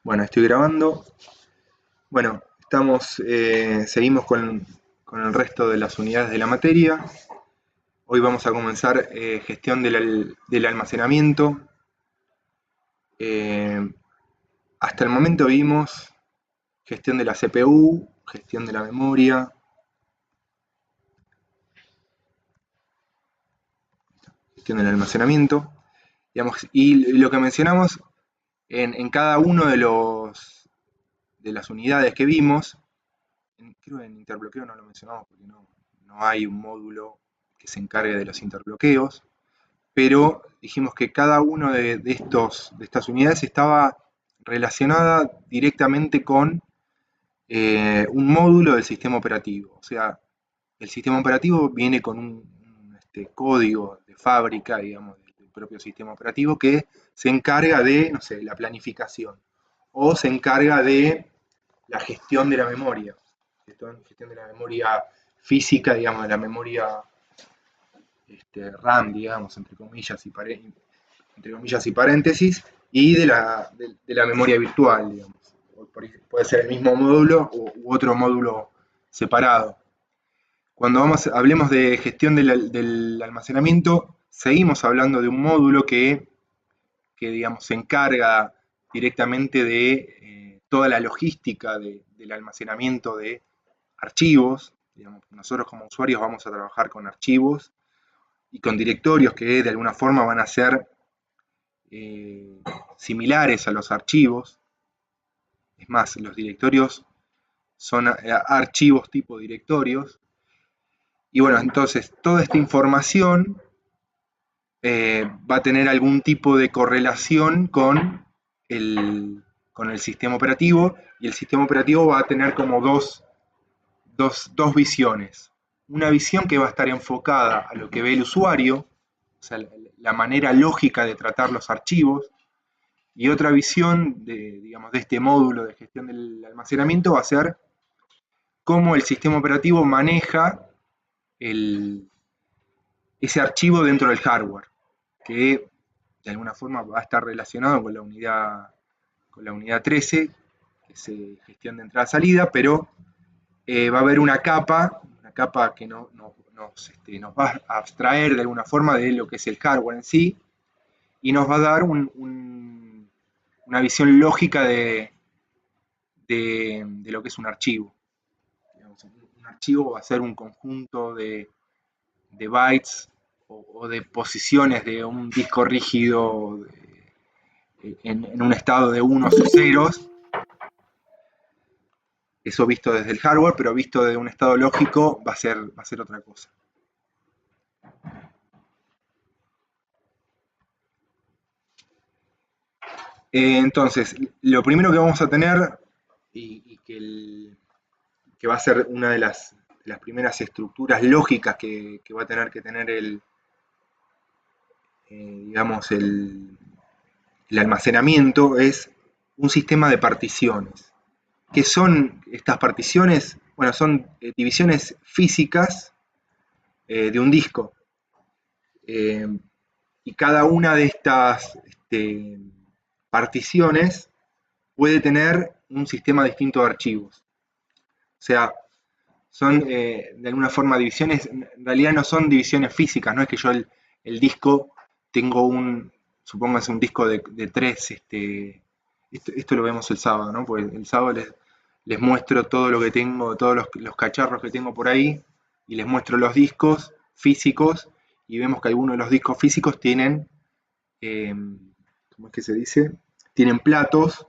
Bueno, estoy grabando. Bueno, seguimos con el resto de las unidades de la materia. Hoy vamos a comenzar gestión del almacenamiento. Eh, Hasta el momento vimos gestión de la CPU, gestión de la memoria, gestión del almacenamiento. Digamos, y lo que mencionamos en cada uno de las unidades que vimos, creo que en interbloqueo no lo mencionamos porque no hay un módulo que se encargue de los interbloqueos, pero dijimos que cada uno de estas unidades estaba relacionada directamente con un módulo del sistema operativo. O sea, el sistema operativo viene con un código de fábrica, digamos, del propio sistema operativo que se encarga de, no sé, la planificación o se encarga de la gestión de la memoria, gestión de la memoria física, digamos, de la memoria RAM, digamos, entre comillas y paréntesis, y de la memoria virtual, digamos. Puede ser el mismo módulo u otro módulo separado. Cuando hablemos de gestión del almacenamiento, seguimos hablando de un módulo que digamos, se encarga directamente de toda la logística del almacenamiento de archivos. Digamos, nosotros como usuarios vamos a trabajar con archivos y con directorios que de alguna forma van a ser eh, similares a los archivos. Es más, los directorios son archivos tipo directorios. Y bueno, entonces toda esta información va a tener algún tipo de correlación con el sistema operativo, y el sistema operativo va a tener como dos visiones. Una visión que va a estar enfocada a lo que ve el usuario, o sea, la manera lógica de tratar los archivos, y otra visión digamos, de este módulo de gestión del almacenamiento va a ser cómo el sistema operativo maneja el, ese archivo dentro del hardware, que de alguna forma va a estar relacionado con la unidad 13, que es gestión de entrada-salida, pero va a haber una capa que nos va a abstraer de alguna forma de lo que es el hardware en sí, y nos va a dar una visión lógica de lo que es un archivo. Digamos, un archivo va a ser un conjunto de bytes o de posiciones de un disco rígido en un estado de unos y ceros, eso visto desde el hardware, pero visto desde un estado lógico va a ser otra cosa. Entonces, lo primero que vamos a tener, y que va a ser una de las primeras estructuras lógicas que va a tener que tener digamos, el almacenamiento, es un sistema de particiones. ¿Qué son estas particiones? Bueno, son divisiones físicas de un disco. Eh, y cada una de estas particiones puede tener un sistema distinto de archivos. O sea, son de alguna forma divisiones, en realidad no son divisiones físicas, no es que yo el disco tengo supóngase un disco de tres, esto lo vemos el sábado, ¿no? Porque el sábado les muestro todo lo que tengo, todos los cacharros que tengo por ahí, y les muestro los discos físicos, y vemos que algunos de los discos físicos tienen, ¿cómo es que se dice? Tienen platos,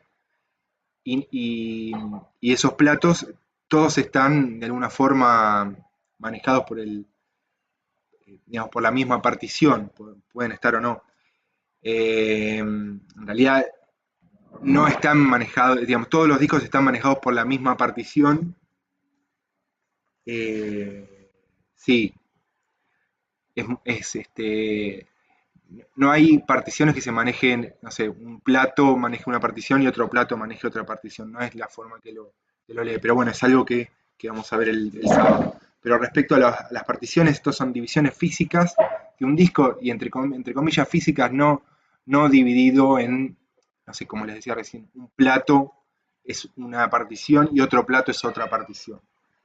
y, y, y esos platos todos están de alguna forma manejados digamos, por la misma partición, pueden estar o no. En realidad no están manejados, digamos, todos los discos están manejados por la misma partición. Sí, no hay particiones que se manejen, no sé, un plato maneje una partición y otro plato maneje otra partición, no es la forma que lo lee, pero bueno, es algo que vamos a ver el sábado. Pero respecto a las particiones, estos son divisiones físicas de un disco, y entre comillas físicas, no dividido en, no sé, como les decía recién, un plato es una partición y otro plato es otra partición,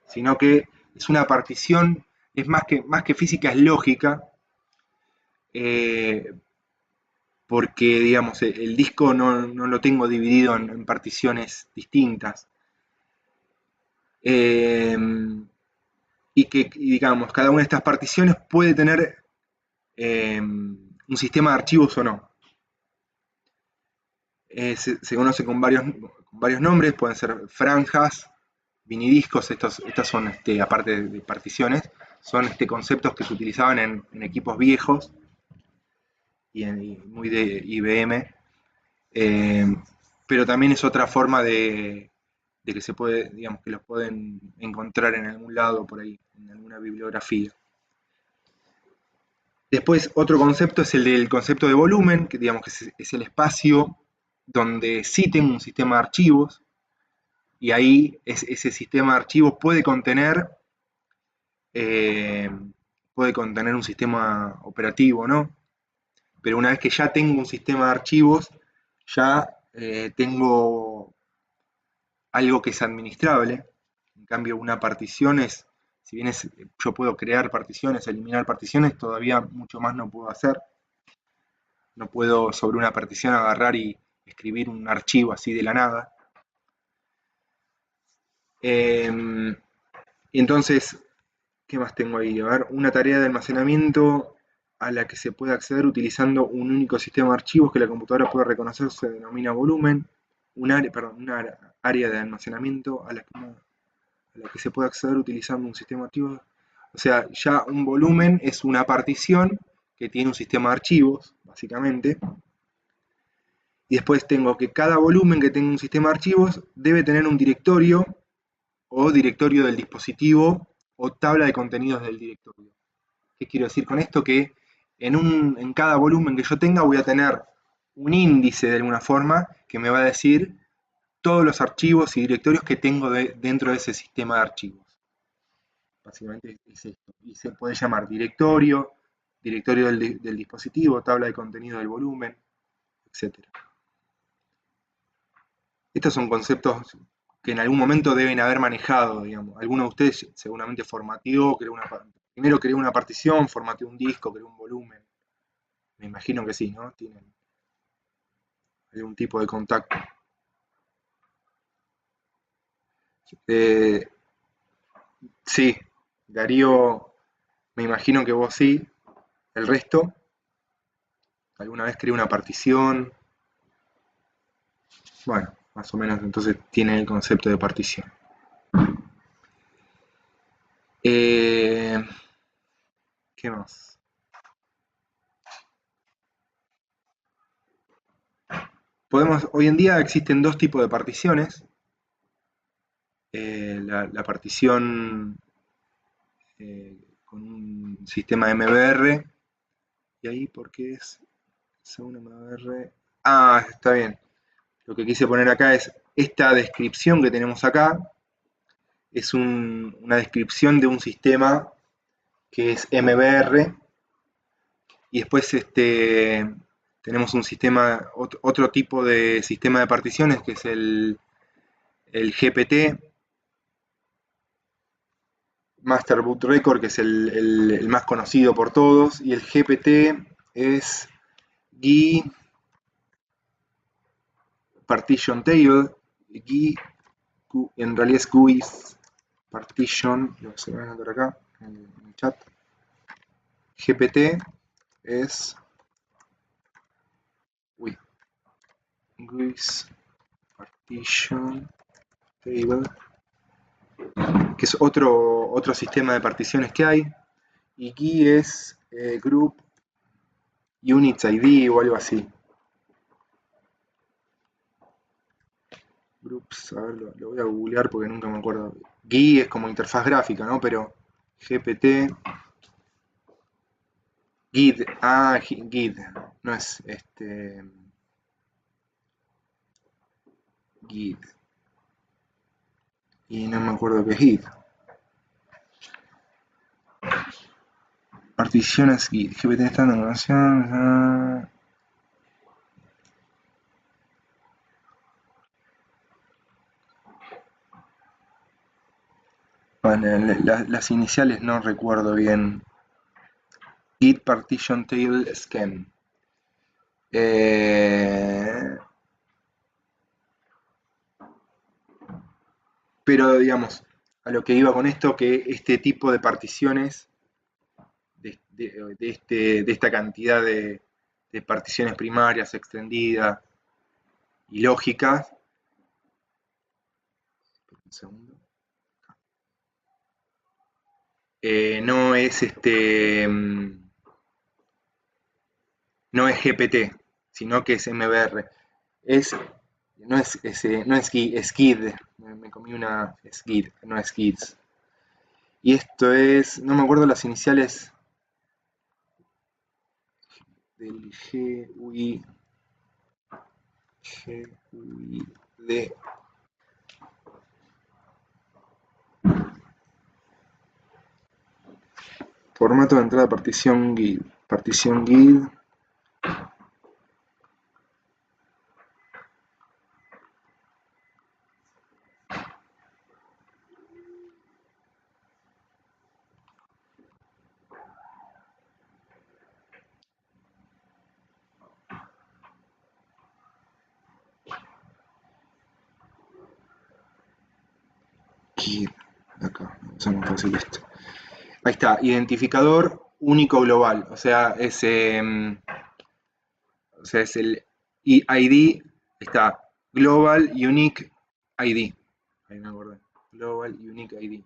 sino que es una partición, es más que física, es lógica, eh, porque, digamos, el disco no lo tengo dividido en particiones distintas. Eh, y digamos, cada una de estas particiones puede tener un sistema de archivos o no. Se conoce con varios nombres, pueden ser franjas, minidiscos, estas son, aparte de particiones, son conceptos que se utilizaban en equipos viejos y muy de IBM, eh, pero también es otra forma de que se puede, digamos, que los pueden encontrar en algún lado por ahí, en alguna bibliografía. Después, otro concepto es el del concepto de volumen, que digamos que es el espacio donde sí tengo un sistema de archivos, y ahí ese sistema de archivos eh, puede contener un sistema operativo, ¿no? Pero una vez que ya tengo un sistema de archivos, ya tengo algo que es administrable. En cambio, una partición es, si bien yo puedo crear particiones, eliminar particiones, todavía mucho más no puedo hacer. No puedo sobre una partición agarrar y escribir un archivo así de la nada. Y entonces, ¿qué más tengo ahí? A ver, una tarea de almacenamiento a la que se puede acceder utilizando un único sistema de archivos que la computadora puede reconocer se denomina volumen. Una área de almacenamiento a la que se puede acceder utilizando un sistema de archivos. O sea, ya un volumen es una partición que tiene un sistema de archivos, básicamente. Y después tengo que cada volumen que tenga un sistema de archivos debe tener un directorio o directorio del dispositivo o tabla de contenidos del directorio. ¿Qué quiero decir con esto? Que en cada volumen que yo tenga voy a tener un índice de alguna forma que me va a decir todos los archivos y directorios que tengo dentro de ese sistema de archivos. Básicamente es esto. Y se puede llamar directorio, directorio del dispositivo, tabla de contenido del volumen, etc. Estos son conceptos que en algún momento deben haber manejado, digamos. Alguno de ustedes seguramente formateó, primero creó una partición, formateó un disco, creó un volumen. Me imagino que sí, ¿no? Tienen algún tipo de contacto. Eh, sí, Darío, me imagino que vos sí. El resto, alguna vez creó una partición. Bueno, más o menos entonces tiene el concepto de partición. Eh, ¿Qué más? Hoy en día existen dos tipos de particiones. La partición con un sistema MBR. ¿Y ahí por qué es según MBR? Ah, está bien. Lo que quise poner acá es esta descripción que tenemos acá. Es una descripción de un sistema que es MBR. Y después tenemos un sistema, otro tipo de sistema de particiones que es el GPT, Master Boot Record, que es el más conocido por todos, y el GPT es GUI Partition Table, GUI, en realidad es GUI Partition, lo se van a anotar acá en el chat. GPT es GUI Partition Table, que es otro sistema de particiones que hay, y GUI es Group Units ID o algo así. Groups, a ver, lo voy a googlear porque nunca me acuerdo. GUI es como interfaz gráfica, ¿no? Pero GPT, GUID, GUID, no es GUID. Y no me acuerdo qué es GUID. Particiones GUID, GPT está en información. Bueno, las iniciales no recuerdo bien. Git partition table scan. Pero digamos, a lo que iba con esto, que este tipo de particiones, de esta cantidad de particiones primarias, extendidas y lógicas, un segundo, no es no es GPT, sino que es MBR. No es SKID, me comí una SKID, no es SKIDS. Y esto es, no me acuerdo las iniciales del GUID. Formato de entrada partición GUID. Partición GUID. GUID. Acá, vamos a más fácil esto. Ahí está, identificador único global. O sea, es el ID, está Global Unique ID. Ahí me acordé. Global Unique ID.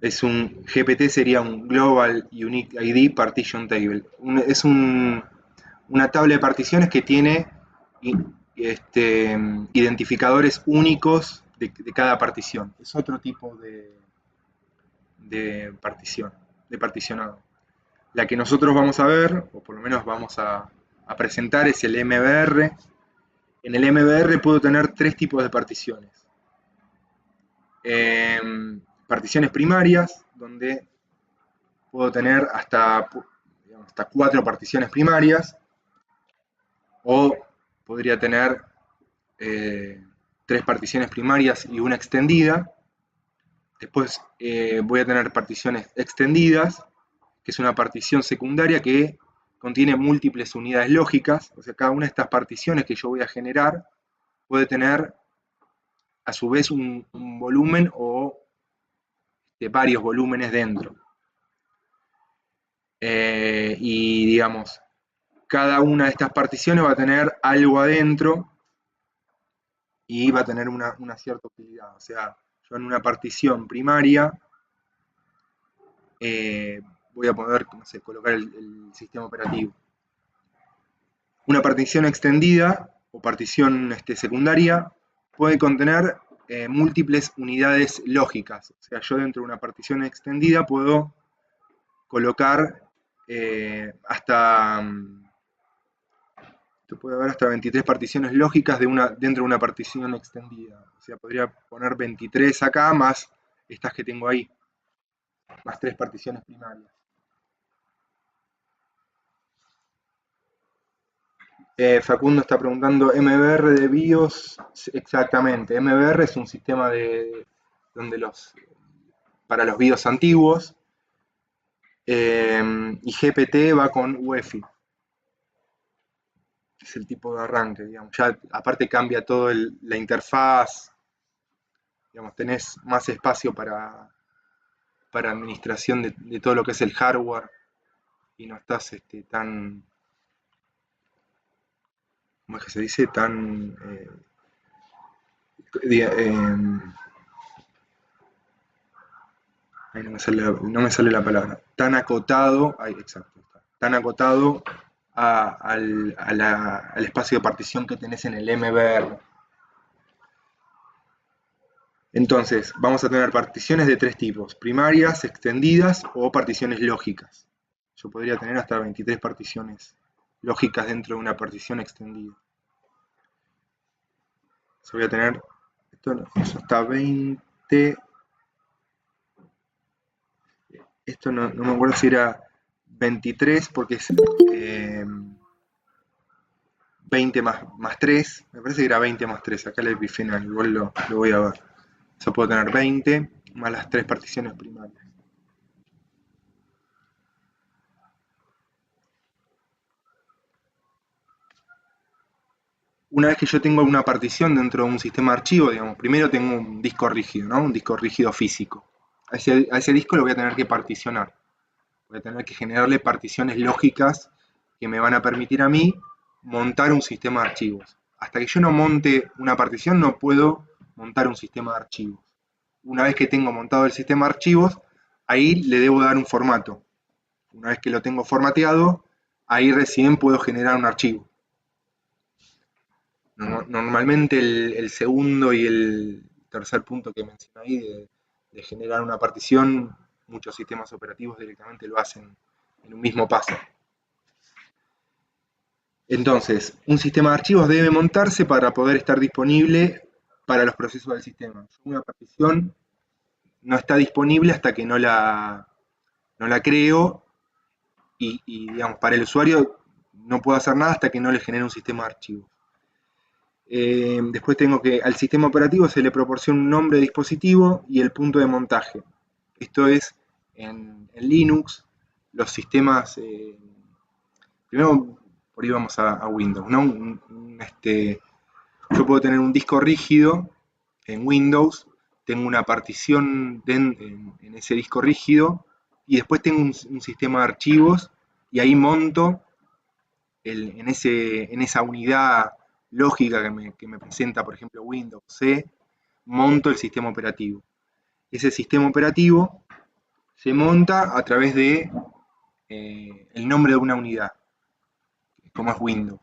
Es un GPT, sería un Global Unique ID Partition Table. Es una tabla de particiones que tiene identificadores únicos de cada partición. Es otro tipo de partición, de particionado. La que nosotros vamos a ver, o por lo menos vamos a presentar, es el MBR. En el MBR puedo tener tres tipos de particiones. Particiones primarias, donde puedo tener hasta 4 particiones primarias, o podría tener 3 particiones primarias y una extendida. Después voy a tener particiones extendidas, que es una partición secundaria que contiene múltiples unidades lógicas. O sea, cada una de estas particiones que yo voy a generar puede tener a su vez un volumen o de varios volúmenes dentro. Y digamos, cada una de estas particiones va a tener algo adentro y va a tener una cierta utilidad. O sea, yo en una partición primaria voy a poder, no sé, colocar el sistema operativo. Una partición extendida o partición secundaria puede contener múltiples unidades lógicas. O sea, yo dentro de una partición extendida puedo colocar puede haber hasta 23 particiones lógicas dentro de una partición extendida. O sea, podría poner 23 acá más estas que tengo ahí, más 3 particiones primarias. Facundo está preguntando, MBR de BIOS, exactamente. MBR es un sistema para los BIOS antiguos, y GPT va con UEFI. Es el tipo de arranque, digamos. Ya aparte cambia todo la interfaz, digamos, tenés más espacio para administración de todo lo que es el hardware y no estás tan, ¿cómo es que se dice? Tan ahí no me sale la palabra, tan acotado, ahí, exacto, tan acotado al espacio de partición que tenés en el MBR. Entonces, vamos a tener particiones de 3 tipos, primarias, extendidas o particiones lógicas. Yo podría tener hasta 23 particiones lógicas dentro de una partición extendida. Yo voy a tener, esto está 20, esto no me acuerdo si era 23 porque es 20 más 3, me parece que era 20 más 3, acá el epifenal, igual lo voy a ver. Yo puedo tener 20, más las 3 particiones primarias. Una vez que yo tengo una partición dentro de un sistema de archivo, digamos, primero tengo un disco rígido, ¿no? Un disco rígido físico. A ese disco lo voy a tener que particionar. Voy a tener que generarle particiones lógicas que me van a permitir a mí montar un sistema de archivos. Hasta que yo no monte una partición no puedo montar un sistema de archivos. Una vez que tengo montado el sistema de archivos, ahí le debo dar un formato. Una vez que lo tengo formateado, ahí recién puedo generar un archivo. Normalmente el segundo y el tercer punto que mencioné ahí de generar una partición, muchos sistemas operativos directamente lo hacen en un mismo paso. Entonces, un sistema de archivos debe montarse para poder estar disponible para los procesos del sistema. Una partición no está disponible hasta que no la creo digamos, para el usuario no puedo hacer nada hasta que no le genere un sistema de archivos. Después tengo que al sistema operativo se le proporciona un nombre de dispositivo y el punto de montaje. Esto es en Linux, los sistemas, primero por ahí vamos a Windows, ¿no? Yo puedo tener un disco rígido en Windows, tengo una partición en ese disco rígido y después tengo un sistema de archivos y ahí monto en esa unidad lógica que me presenta, por ejemplo, Windows C, monto el sistema operativo. Ese sistema operativo se monta a través de el nombre de una unidad, como es Windows.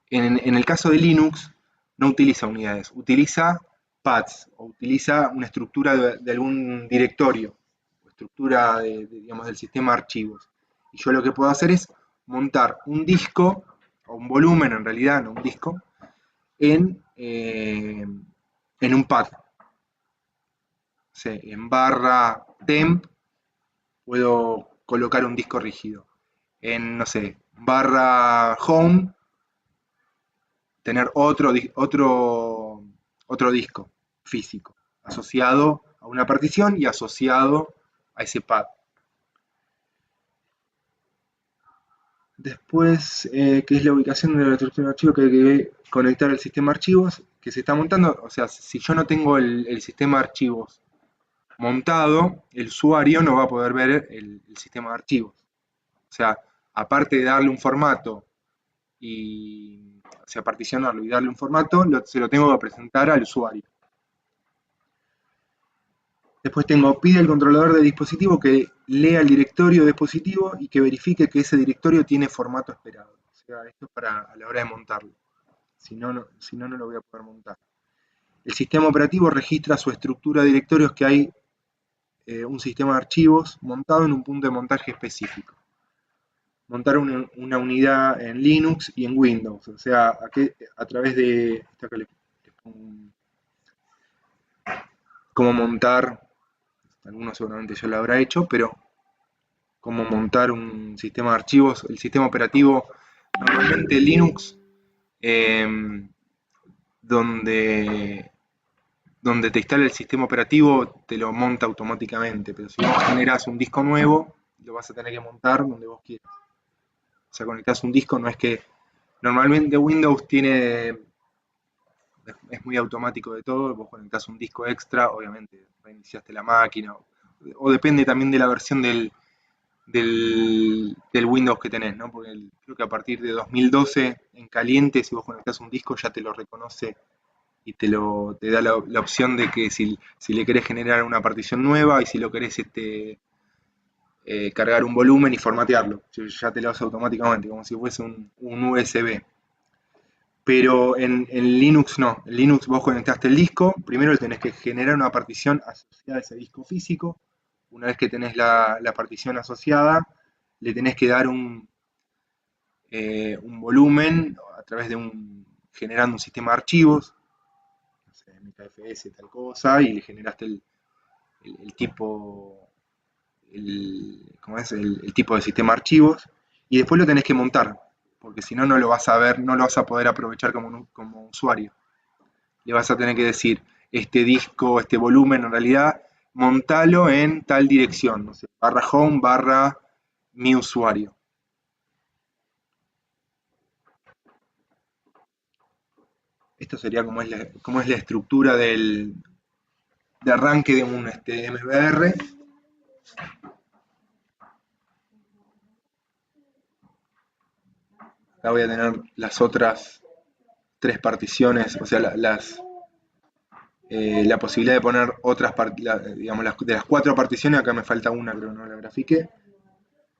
En el caso de Linux, no utiliza unidades, utiliza paths o utiliza una estructura de algún directorio, estructura digamos, del sistema de archivos. Y yo lo que puedo hacer es montar un disco, o un volumen en realidad, no un disco, en un path. Sí, en barra temp puedo colocar un disco rígido. En, no sé, barra home, tener otro disco físico asociado a una partición y asociado a ese pad. Después, ¿qué es la ubicación de la estructura de archivo que hay que conectar al sistema de archivos que se está montando? O sea, si yo no tengo el sistema de archivos montado, el usuario no va a poder ver el sistema de archivos. O sea, aparte de darle un formato y, o sea, particionarlo y darle un formato, se lo tengo que presentar al usuario. Después tengo, pide al controlador de dispositivo que lea el directorio de dispositivo y que verifique que ese directorio tiene formato esperado. O sea, esto es para a la hora de montarlo. Si no, no lo voy a poder montar. El sistema operativo registra su estructura de directorios que hay un sistema de archivos montado en un punto de montaje específico. Montar una unidad en Linux y en Windows. O sea, a través de... cómo montar, algunos seguramente ya lo habrá hecho, pero cómo montar un sistema de archivos, el sistema operativo, normalmente Linux, eh, donde, donde te instala el sistema operativo, te lo monta automáticamente, pero si vos generás un disco nuevo, lo vas a tener que montar donde vos quieras. O sea, conectás un disco, no es que normalmente Windows es muy automático de todo, vos conectás un disco extra, obviamente reiniciaste la máquina, o depende también de la versión del Windows que tenés, ¿no? Porque creo que a partir de 2012 en caliente, si vos conectás un disco, ya te lo reconoce y te da la opción de que si le querés generar una partición nueva y si lo querés cargar un volumen y formatearlo. Ya te lo hace automáticamente, como si fuese un USB. Pero en Linux no. En Linux vos conectaste el disco, primero le tenés que generar una partición asociada a ese disco físico. Una vez que tenés la partición asociada, le tenés que dar un volumen a través de generando un sistema de archivos, no sé, MKFS, tal cosa, y le generaste el tipo, ¿cómo es? El tipo de sistema de archivos, y después lo tenés que montar, porque si no, no lo vas a ver, no lo vas a poder aprovechar como usuario. Le vas a tener que decir, este disco, este volumen, en realidad montalo en tal dirección, no sé, barra home, barra mi usuario. Esto sería como es la estructura de arranque de un MBR. Acá voy a tener las otras tres particiones, o sea, la posibilidad de poner otras, digamos, de las cuatro particiones, acá me falta una, creo, no la grafiqué.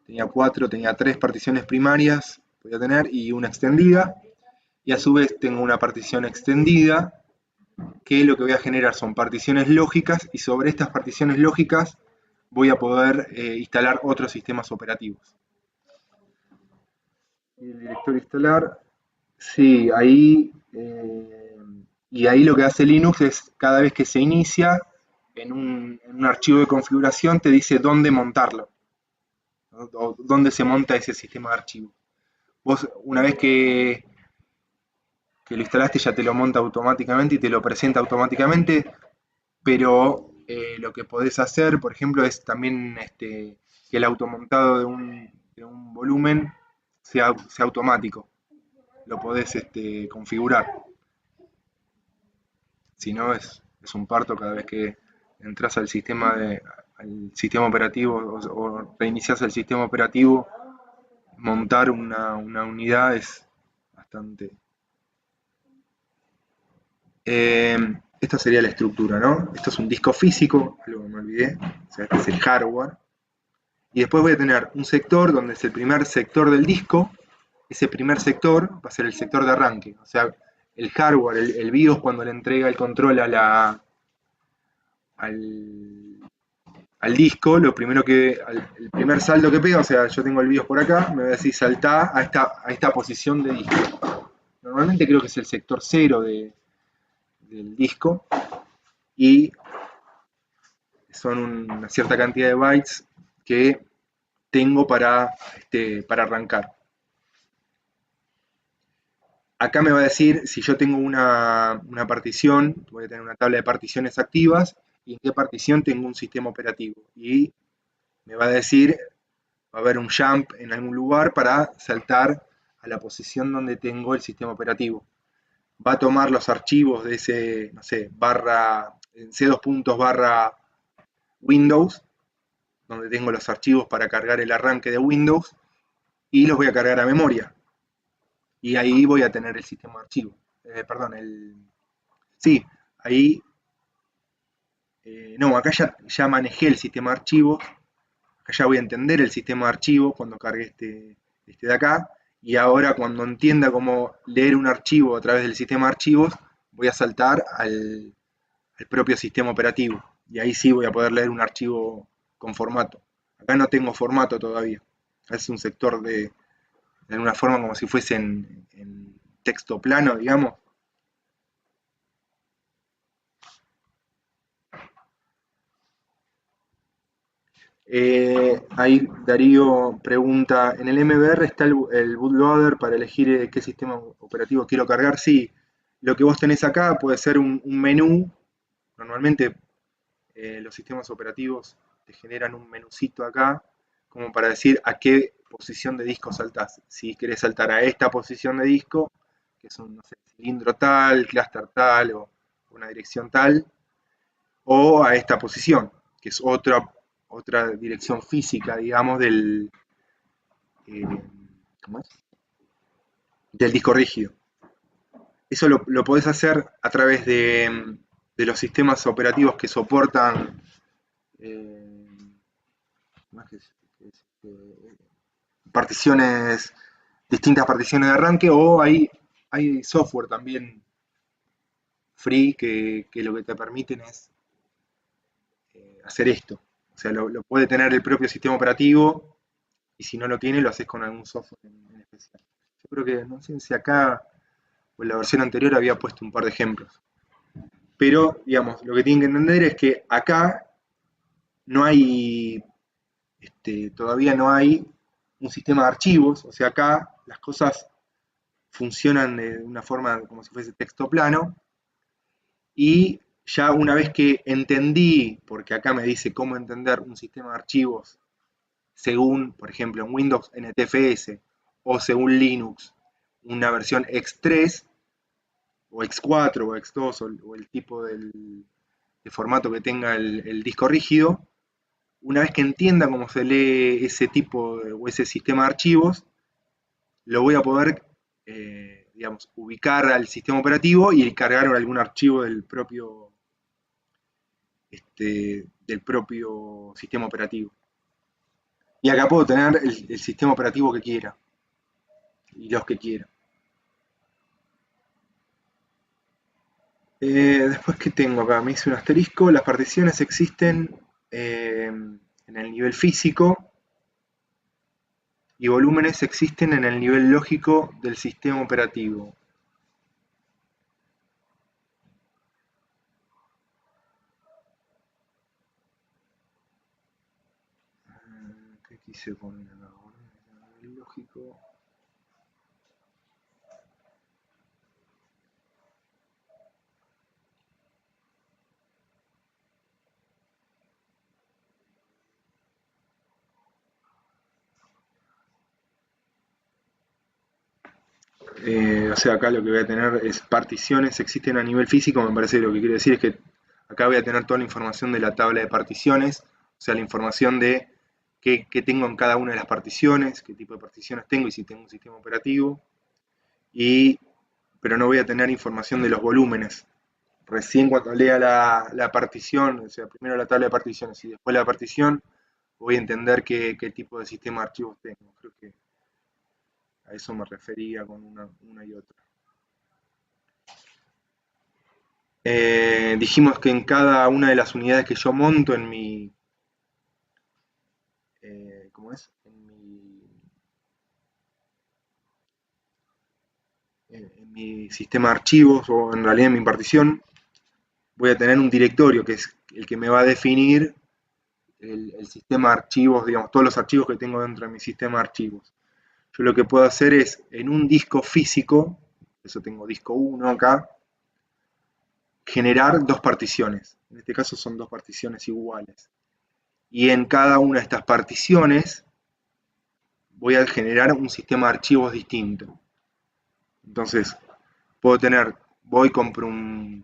Tenía tres particiones primarias, podía tener, y una extendida. Y a su vez tengo una partición extendida, que lo que voy a generar son particiones lógicas, y sobre estas particiones lógicas voy a poder instalar otros sistemas operativos. Y el directorio instalar, sí, ahí, y ahí lo que hace Linux es, cada vez que se inicia, en un archivo de configuración te dice dónde montarlo, ¿no? O dónde se monta ese sistema de archivos. Vos, una vez que lo instalaste, ya te lo monta automáticamente y te lo presenta automáticamente, pero lo que podés hacer, por ejemplo, es también que el automontado de un volumen sea automático. Lo podés configurar. Si no, es un parto cada vez que entras al sistema operativo o reinicias el sistema operativo. Montar una unidad es bastante. Esta sería la estructura, ¿no? Esto es un disco físico, algo que me olvidé. O sea, este es el hardware. Y después voy a tener un sector donde es el primer sector del disco. Ese primer sector va a ser el sector de arranque. O sea, el hardware, el BIOS, cuando le entrega el control al disco, lo primero el primer salto que pega, o sea, yo tengo el BIOS por acá, me va a decir saltá a esta posición de disco. Normalmente creo que es el sector 0 del disco, y son una cierta cantidad de bytes que tengo para arrancar. Acá me va a decir si yo tengo una partición, voy a tener una tabla de particiones activas, y en qué partición tengo un sistema operativo. Y me va a decir, va a haber un jump en algún lugar para saltar a la posición donde tengo el sistema operativo. Va a tomar los archivos de ese, no sé, C2 puntos barra Windows, donde tengo los archivos para cargar el arranque de Windows, y los voy a cargar a memoria. Y ahí voy a tener el sistema de archivo. Sí, ahí, no, acá ya manejé el sistema de archivos, acá ya voy a entender el sistema de archivos cuando cargue este de acá, y ahora cuando entienda cómo leer un archivo a través del sistema de archivos, voy a saltar al propio sistema operativo, y ahí sí voy a poder leer un archivo con formato. Acá no tengo formato todavía, es un sector de alguna forma como si fuese en texto plano, digamos. Ahí Darío pregunta, ¿en el MBR está el bootloader para elegir qué sistema operativo quiero cargar? Sí, lo que vos tenés acá puede ser un menú. Normalmente los sistemas operativos te generan un menucito acá, como para decir a qué posición de disco saltás. Si querés saltar a esta posición de disco, que es un, no sé, cilindro tal, clúster tal, o una dirección tal, o a esta posición, que es otra dirección física, digamos, eh, ¿cómo es? Del disco rígido. Eso lo podés hacer a través de los sistemas operativos que soportan eh, más particiones, distintas particiones de arranque, o hay software también free que lo que te permiten es hacer esto. O sea, lo puede tener el propio sistema operativo, y si no lo tiene, lo haces con algún software en especial. Yo creo que, no sé si acá o en la versión anterior había puesto un par de ejemplos. Pero, digamos, lo que tienen que entender es que acá no hay, todavía no hay un sistema de archivos, o sea, acá las cosas funcionan de una forma como si fuese texto plano, y Ya una vez que entendí, porque acá me dice cómo entender un sistema de archivos según, por ejemplo, en Windows NTFS o según Linux, una versión X3 o X4 o X2 o el tipo de formato que tenga el disco rígido, una vez que entienda cómo se lee ese tipo o ese sistema de archivos, lo voy a poder, digamos, ubicar al sistema operativo y cargar algún archivo del propio sistema operativo. Y acá puedo tener el sistema operativo que quiera y los que quiera. Después, ¿qué tengo acá? Me hice un asterisco. Las particiones existen en el nivel físico y volúmenes existen en el nivel lógico del sistema operativo. ¿Qué quise poner acá? Nivel lógico. O sea, acá lo que voy a tener es particiones, existen a nivel físico, me parece que lo que quiere decir es que acá voy a tener toda la información de la tabla de particiones, o sea, la información de qué tengo en cada una de las particiones, qué tipo de particiones tengo y si tengo un sistema operativo, pero no voy a tener información de los volúmenes. Recién cuando lea la partición, o sea, primero la tabla de particiones y después la partición, voy a entender qué tipo de sistema de archivos tengo. Creo que a eso me refería con una y otra. Dijimos que en cada una de las unidades que yo monto en mi, ¿cómo es? En mi sistema de archivos o en realidad en mi partición, voy a tener un directorio que es el que me va a definir el sistema de archivos, digamos, todos los archivos que tengo dentro de mi sistema de archivos. Yo lo que puedo hacer es en un disco físico, eso tengo disco 1 acá, generar dos particiones. En este caso son dos particiones iguales. Y en cada una de estas particiones voy a generar un sistema de archivos distinto. Entonces, puedo tener, voy, compro un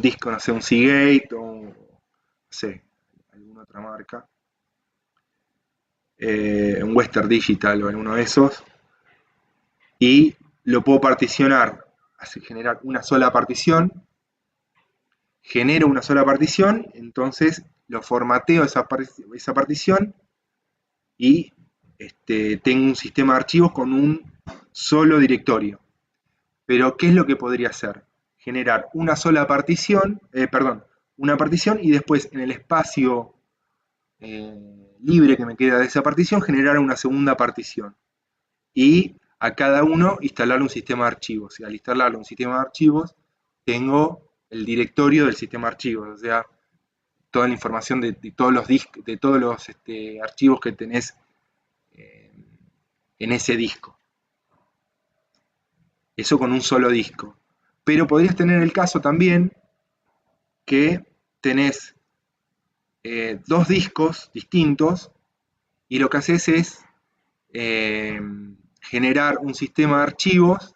disco, no sé, un Seagate o, no sé, alguna otra marca, un Western Digital o alguno de esos, y lo puedo particionar, así generar una sola partición, genero una sola partición, entonces lo formateo esa partición y tengo un sistema de archivos con un solo directorio. Pero, ¿qué es lo que podría hacer? Generar una sola partición, perdón, una partición y después en el espacio libre que me queda de esa partición, generar una segunda partición. Y a cada uno instalarle un sistema de archivos. Y al instalarle un sistema de archivos, tengo el directorio del sistema de archivos, o sea, toda la información de todos los discos, de todos los archivos que tenés eh, en ese disco. Eso con un solo disco. Pero podrías tener el caso también que tenés dos discos distintos y lo que haces es eh, generar un sistema de archivos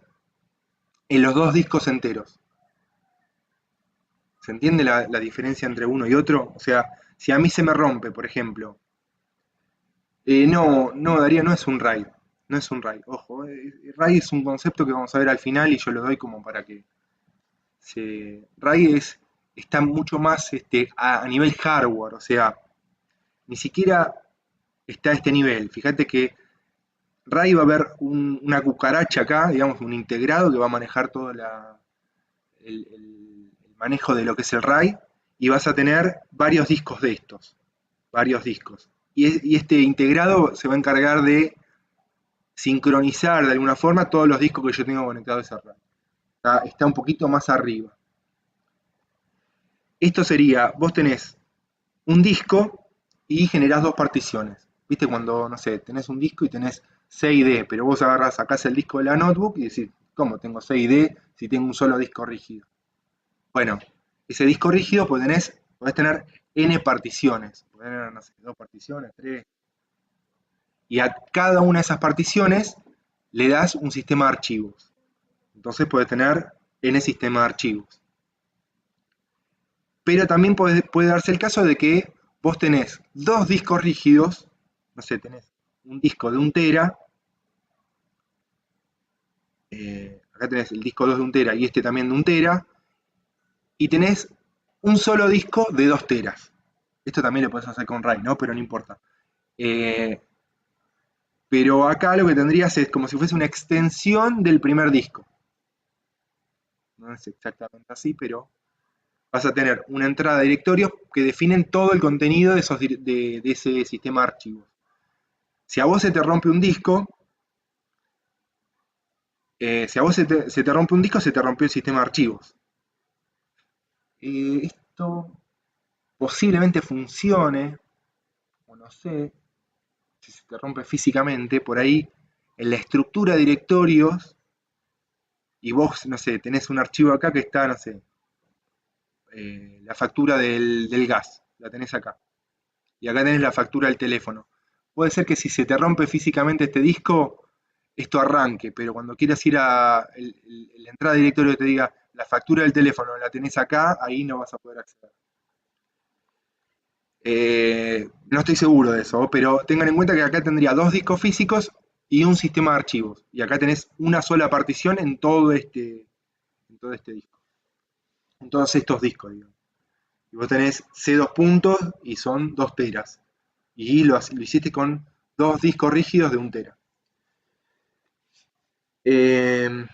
en los dos discos enteros. ¿Se entiende la diferencia entre uno y otro? O sea, si a mí se me rompe, por ejemplo, no, Darío, no es un RAID. No es un RAID, ojo. RAID es un concepto que vamos a ver al final y yo lo doy como para que RAID está mucho más a nivel hardware, o sea, ni siquiera está a este nivel. Fíjate que RAID va a haber una cucaracha acá, digamos, un integrado que va a manejar todo el manejo de lo que es el RAID y vas a tener varios discos de estos, varios discos. Y este integrado se va a encargar de sincronizar de alguna forma todos los discos que yo tengo conectados a esa RAID. Está un poquito más arriba. Esto sería, vos tenés un disco y generás dos particiones. ¿Viste cuando, no sé, tenés un disco y tenés 6D, pero vos agarrás, sacás el disco de la notebook y decís, ¿cómo tengo 6D si tengo un solo disco rígido? Bueno, ese disco rígido, pues podés tener n particiones. Podés tener, no sé, 2 particiones, 3. Y a cada una de esas particiones le das un sistema de archivos. Entonces puedes tener n sistema de archivos. Pero también puede darse el caso de que vos tenés 2 discos rígidos, no sé, tenés un disco de 1 tera, acá tenés el disco 2 de 1 tera y este también de 1 tera, y tenés un solo disco de 2 teras. Esto también lo podés hacer con RAID, ¿no? Pero no importa. Eh, pero acá lo que tendrías es como si fuese una extensión del primer disco. No es exactamente así, pero vas a tener una entrada de directorios que definen todo el contenido de ese sistema de archivos. Si a vos se te rompe un disco, si a vos se te rompe un disco, se te rompió el sistema de archivos. Esto posiblemente funcione, o no sé, si se te rompe físicamente, por ahí en la estructura de directorios, y vos, no sé, tenés un archivo acá que está, no sé, la factura del gas, la tenés acá. Y acá tenés la factura del teléfono. Puede ser que si se te rompe físicamente este disco, esto arranque, pero cuando quieras ir a la entrada de directorio que te diga la factura del teléfono la tenés acá, ahí no vas a poder acceder. No estoy seguro de eso, pero tengan en cuenta que acá tendría 2 discos físicos y un sistema de archivos. Y acá tenés una sola partición en todo este disco. En todos estos discos, digo. Y vos tenés C2 puntos y son 2 teras. Y lo hiciste con 2 discos rígidos de 1 tera. Eh,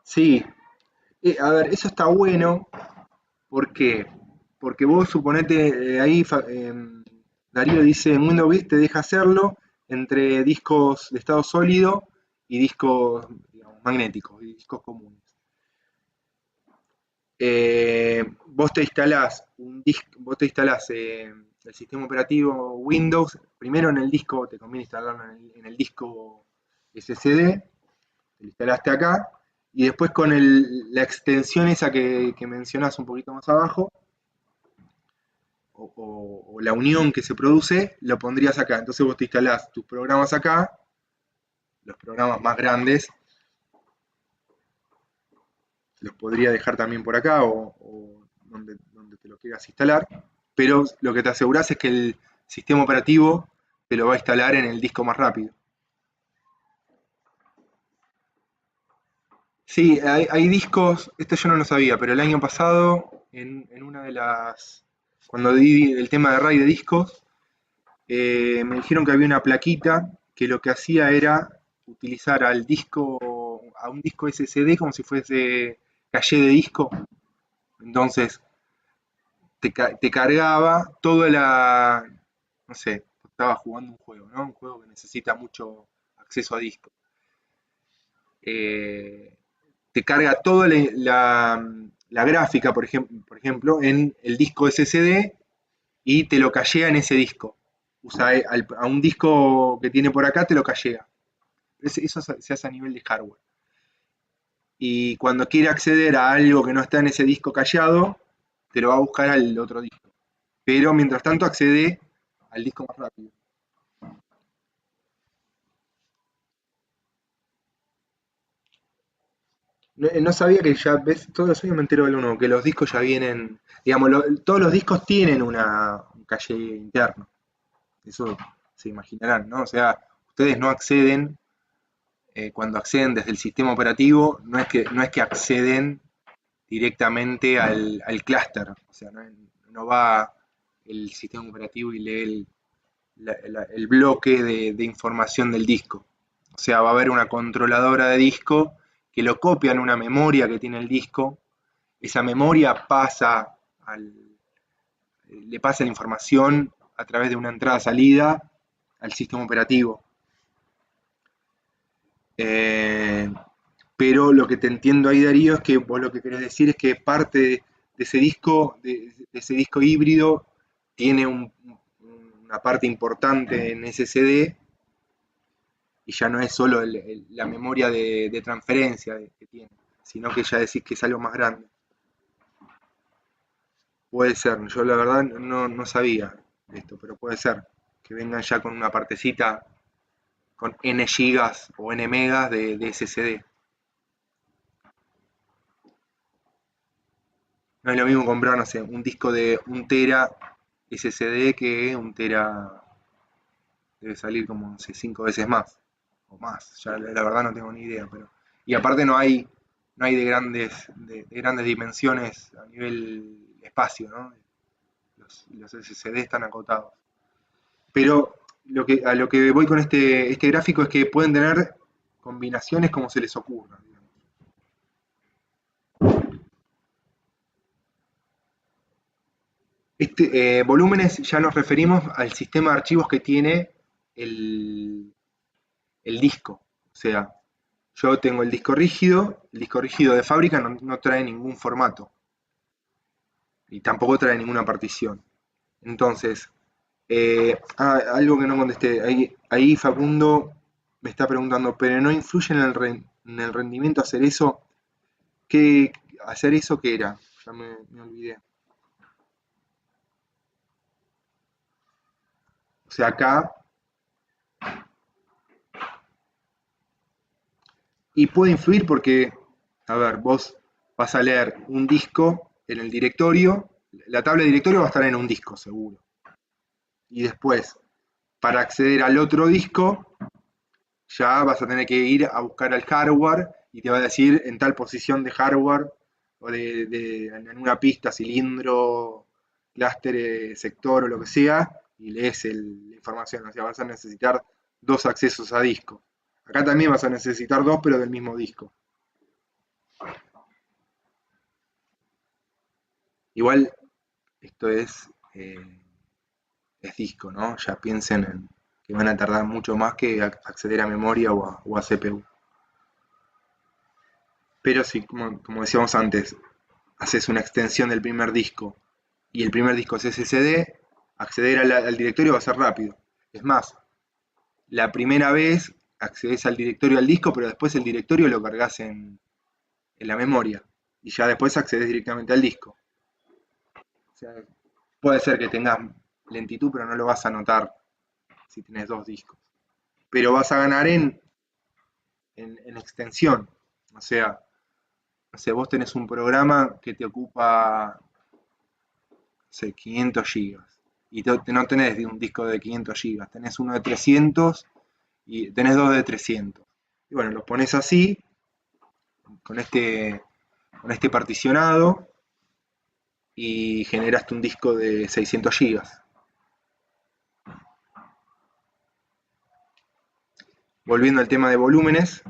sí, a ver, eso está bueno. ¿Por qué? Porque vos suponete, ahí Darío dice, en Windows 10 te deja hacerlo entre discos de estado sólido y discos, digamos, magnéticos, y discos comunes. Vos te instalás el sistema operativo Windows, primero en el disco, te conviene instalarlo en el disco SSD, te lo instalaste acá, y después con la extensión esa que mencionás un poquito más abajo, o la unión que se produce, lo pondrías acá. Entonces vos te instalás tus programas acá, los programas más grandes, los podría dejar también por acá o donde te lo quieras instalar, pero lo que te aseguras es que el sistema operativo te lo va a instalar en el disco más rápido. Sí, hay discos, esto yo no lo sabía, pero el año pasado, en una de las, cuando di el tema de RAID de discos, me dijeron que había una plaquita que lo que hacía era utilizar a un disco SSD como si fuese caché de disco. Entonces, te cargaba toda no sé, estaba jugando un juego, ¿no? Un juego que necesita mucho acceso a disco. Eh, Te carga toda la gráfica, por ejemplo, en el disco SSD y te lo cachea en ese disco. Usa a un disco que tiene por acá, te lo cachea. Eso se hace a nivel de hardware. Y cuando quiere acceder a algo que no está en ese disco callado, te lo va a buscar al otro disco. Pero mientras tanto accede al disco más rápido. No sabía que ya, ves, todos los años me entero del uno, que los discos ya vienen, digamos, todos los discos tienen un caché interno. Eso se imaginarán, ¿no? O sea, ustedes no acceden, cuando acceden desde el sistema operativo, no es que acceden directamente al clúster. O sea, no va el sistema operativo y lee el bloque de información del disco. O sea, va a haber una controladora de disco que lo copia en una memoria que tiene el disco. Esa memoria le pasa la información a través de una entrada-salida al sistema operativo. Eh, pero lo que te entiendo ahí, Darío, es que vos lo que querés decir es que parte de ese disco híbrido tiene una parte importante en SSD y ya no es solo la memoria de transferencia que tiene, sino que ya decís que es algo más grande. Puede ser, yo la verdad no sabía esto, pero puede ser que vengan ya con una partecita con N gigas o N megas de SSD. No es lo mismo comprar, no sé, un disco de 1 tera SSD que 1 tera debe salir como, no sé, 5 veces más o más. Ya la verdad no tengo ni idea, pero y aparte no hay de grandes dimensiones a nivel espacio, ¿no? Los SSD están acotados. Pero a lo que voy con este gráfico es que pueden tener combinaciones como se les ocurra. Volúmenes ya nos referimos al sistema de archivos que tiene el, el disco. O sea, yo tengo el disco rígido de fábrica no trae ningún formato y tampoco trae ninguna partición. Entonces, algo que no contesté, ahí Facundo me está preguntando, pero no influye en el rendimiento hacer eso. ¿Hacer eso qué era? Ya me olvidé. O sea, acá, y puede influir porque, a ver, vos vas a leer un disco en el directorio, la tabla de directorio va a estar en un disco, seguro. Y después, para acceder al otro disco, ya vas a tener que ir a buscar al hardware y te va a decir en tal posición de hardware o en una pista, cilindro, clúster, sector o lo que sea, y lees la información. O sea, vas a necesitar 2 accesos a disco. Acá también vas a necesitar 2, pero del mismo disco. Igual, esto es disco, ¿no? Ya piensen en que van a tardar mucho más que acceder a memoria o a CPU. Pero si, como decíamos antes, haces una extensión del primer disco y el primer disco es SSD, acceder al directorio va a ser rápido. Es más, la primera vez accedes al directorio al disco, pero después el directorio lo cargas en la memoria y ya después accedes directamente al disco. O sea, puede ser que tengas lentitud, pero no lo vas a notar si tenés 2 discos. Pero vas a ganar en extensión. O sea, no sé, vos tenés un programa que te ocupa, no sé, 500 gigas. Y no tenés un disco de 500 gigas, tenés uno de 300 y tenés 2 de 300. Y bueno, los pones así, con este particionado, y generaste un disco de 600 gigas. Volviendo al tema de volúmenes,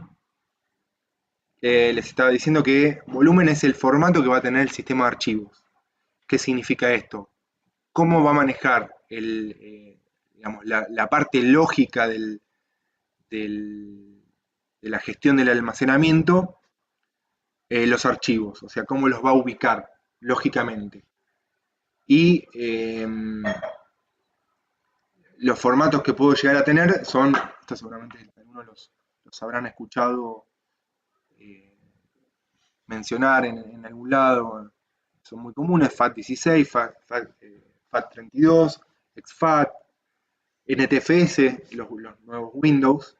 les estaba diciendo que volumen es el formato que va a tener el sistema de archivos. ¿Qué significa esto? ¿Cómo va a manejar digamos, la parte lógica de la gestión del almacenamiento los archivos? O sea, cómo los va a ubicar lógicamente. Y los formatos que puedo llegar a tener son, esto seguramente algunos los habrán escuchado eh, mencionar en algún lado, son muy comunes: FAT16, FAT32, exFAT, NTFS, los nuevos Windows,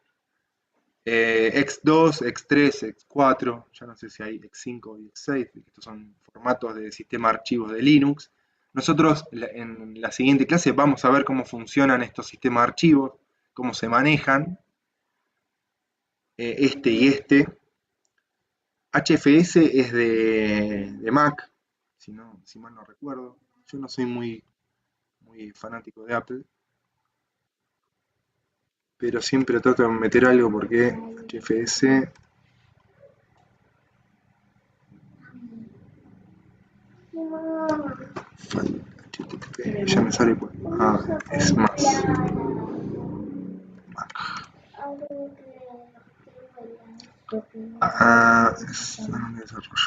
X2, X3, X4, ya no sé si hay X5 y X6, estos son formatos de sistema de archivos de Linux. Nosotros en la siguiente clase vamos a ver cómo funcionan estos sistemas de archivos, cómo se manejan, este y este. HFS es de Mac, si mal no recuerdo. Yo no soy muy fanático de Apple, pero siempre trato de meter algo porque HFS ya me sale. Es más.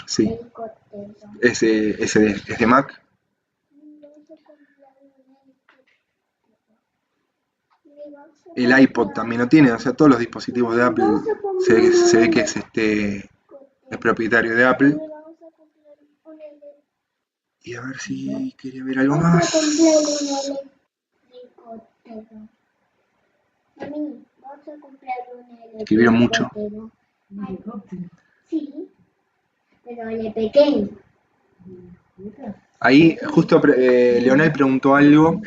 Sí. Es de Mac. El iPod también lo tiene, o sea, todos los dispositivos de Apple se ve que es es propietario de Apple. Y a ver si quería ver algo más. Escribieron mucho. Sí, pero el de pequeño. Ahí justo Leonel preguntó algo.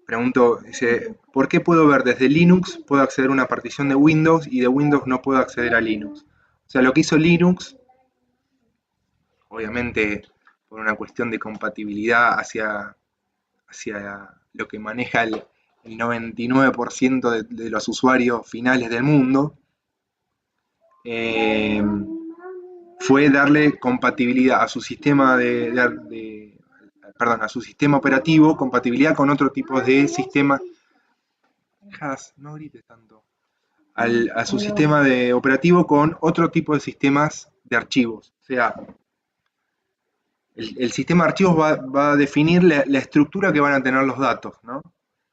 Preguntó, dice, ¿por qué puedo ver desde Linux, puedo acceder a una partición de Windows y de Windows no puedo acceder a Linux? O sea, lo que hizo Linux, obviamente por una cuestión de compatibilidad hacia lo que maneja el 99% de los usuarios finales del mundo, fue darle compatibilidad a su sistema perdón, a su sistema operativo, compatibilidad con otro tipo de sistema. No grites tanto. A su sistema de operativo con otro tipo de sistemas de archivos. O sea, el sistema de archivos va a definir la estructura que van a tener los datos, ¿no?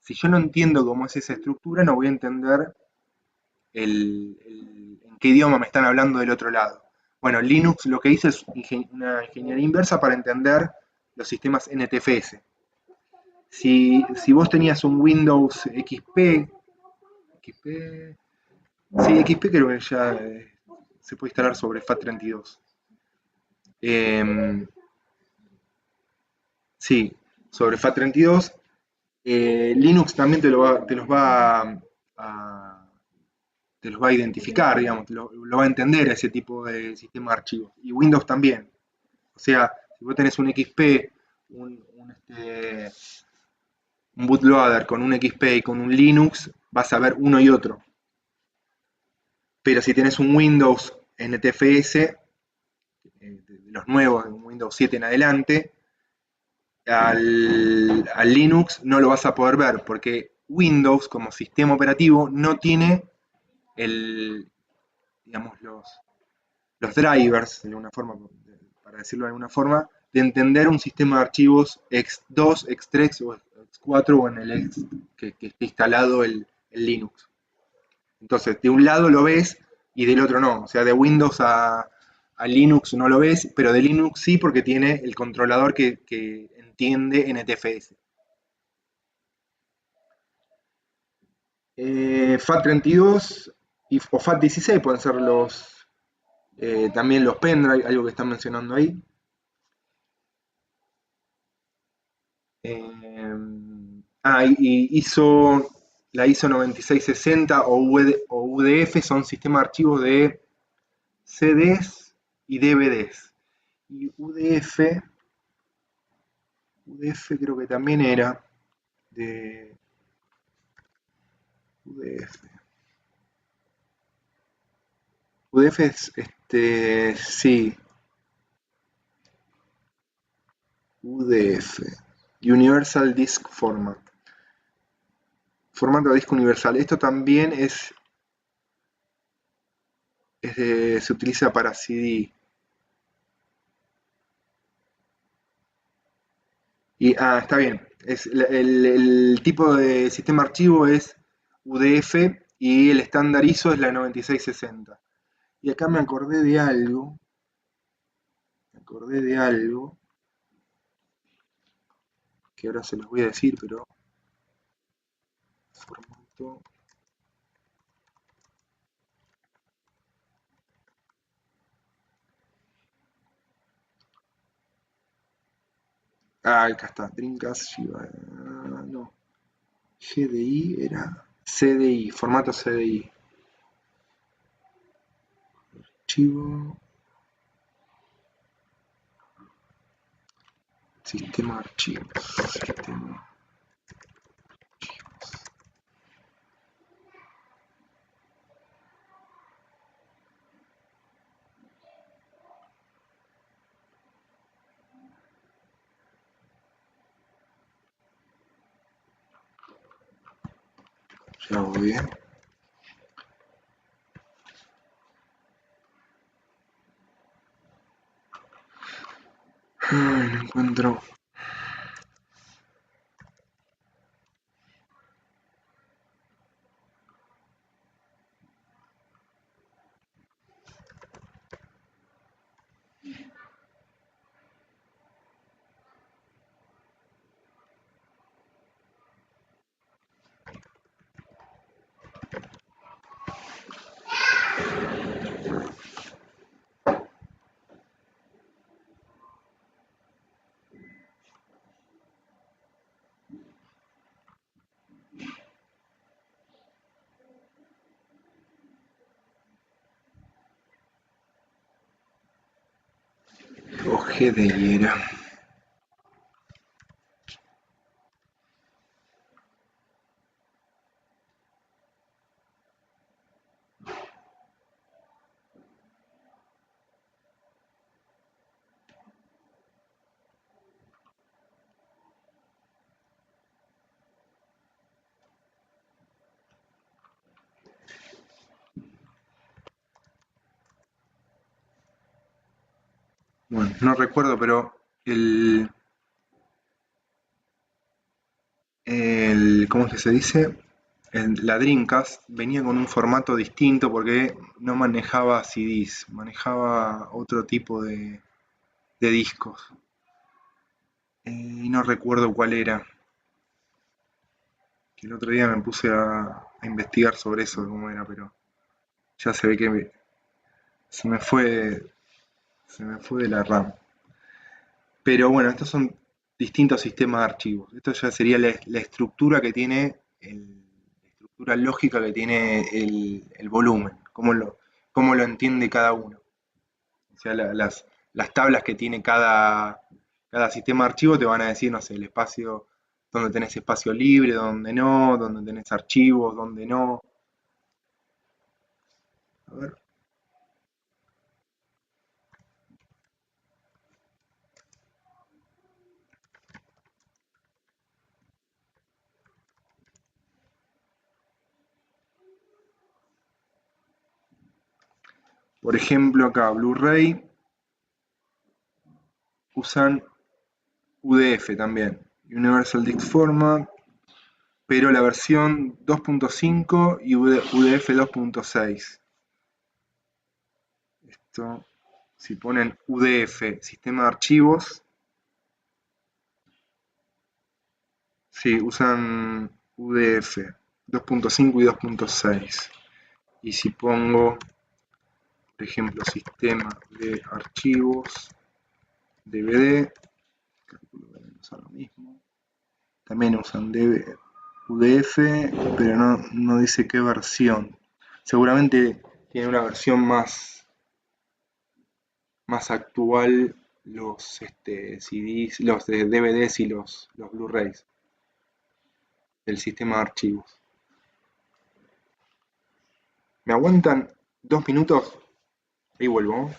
Si yo no entiendo cómo es esa estructura, no voy a entender en qué idioma me están hablando del otro lado. Bueno, Linux lo que hizo es una ingeniería inversa para entender los sistemas NTFS. Si vos tenías un Windows XP, sí, XP creo que ya se puede instalar sobre FAT32. Sí, sobre FAT32. Linux también te los va a identificar, digamos, lo va a entender ese tipo de sistema de archivos. Y Windows también. O sea, si vos tenés un XP, un bootloader con un XP y con un Linux, vas a ver uno y otro. Pero si tenés un Windows NTFS, de los nuevos, un Windows 7 en adelante, al Linux no lo vas a poder ver porque Windows como sistema operativo no tiene digamos, los drivers, de alguna forma, para decirlo de alguna forma, de entender un sistema de archivos X2, X3 o X4 o en el X que esté instalado el Linux. Entonces, de un lado lo ves y del otro no. O sea, de Windows a Linux no lo ves, pero de Linux sí porque tiene el controlador que entiende NTFS. FAT32 o FAT16 pueden ser también los pendrive, algo que están mencionando ahí. Y la ISO 9660 o UDF son sistemas de archivos de CDs y DVDs. Y UDF creo que también era de UDF. UDF es sí, UDF, Universal Disk Format. Formato de disco universal. Esto también se utiliza para CD. Está bien. El tipo de sistema archivo es UDF y el estándar ISO es la 9660. Y acá me acordé de algo. Que ahora se los voy a decir, pero formato. Acá está. Dreamcast Shiba. No. GDI era CDI, formato CDI. Archivo. Sistema archivos. Ya voy bien. No encuentro. GDI era. Bueno, no recuerdo, pero ¿cómo es que se dice? La Dreamcast venía con un formato distinto porque no manejaba CDs, manejaba otro tipo de discos. Y no recuerdo cuál era. Que el otro día me puse a investigar sobre eso, cómo era, pero ya se ve que se me fue, se me fue de la RAM. Pero bueno, estos son distintos sistemas de archivos. Esto ya sería la estructura que tiene, la estructura lógica que tiene el volumen, cómo lo entiende cada uno. O sea, las tablas que tiene cada sistema de archivo te van a decir, no sé, el espacio, donde tenés espacio libre, donde no, donde tenés archivos, donde no. A ver, por ejemplo, acá Blu-ray usan UDF también, Universal Disc Format, pero la versión 2.5 y UDF 2.6. Esto, si ponen UDF, sistema de archivos, sí, usan UDF 2.5 y 2.6. Y si pongo, por ejemplo, sistema de archivos, DVD, calculo que deben usar lo mismo. También usan UDF, pero no dice qué versión. Seguramente tiene una versión más actual los CDs, los de DVDs y los Blu-rays del sistema de archivos. ¿Me aguantan 2 minutos? Ahí vuelvo.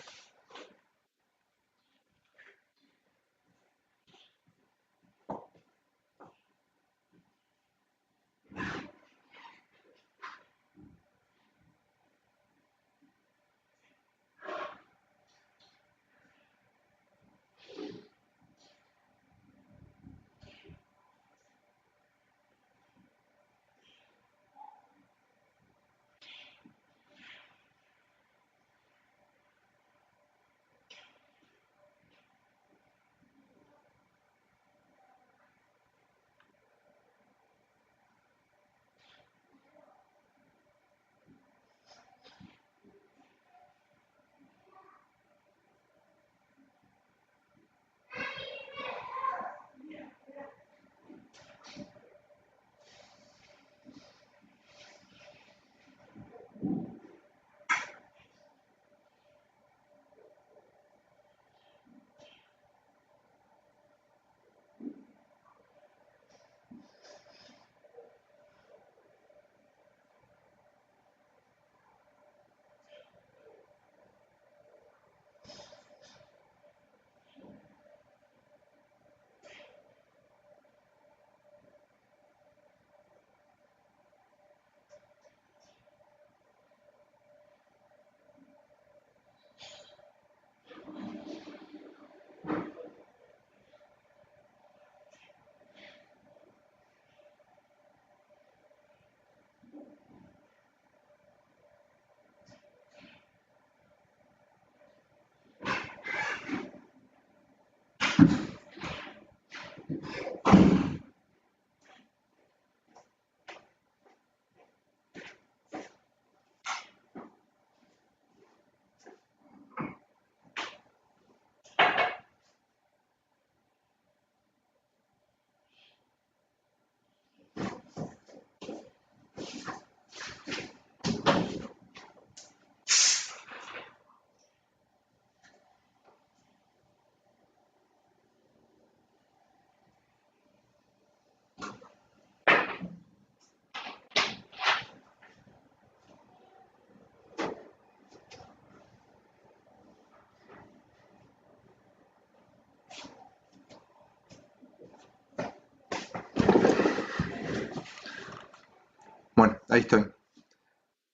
Ahí estoy.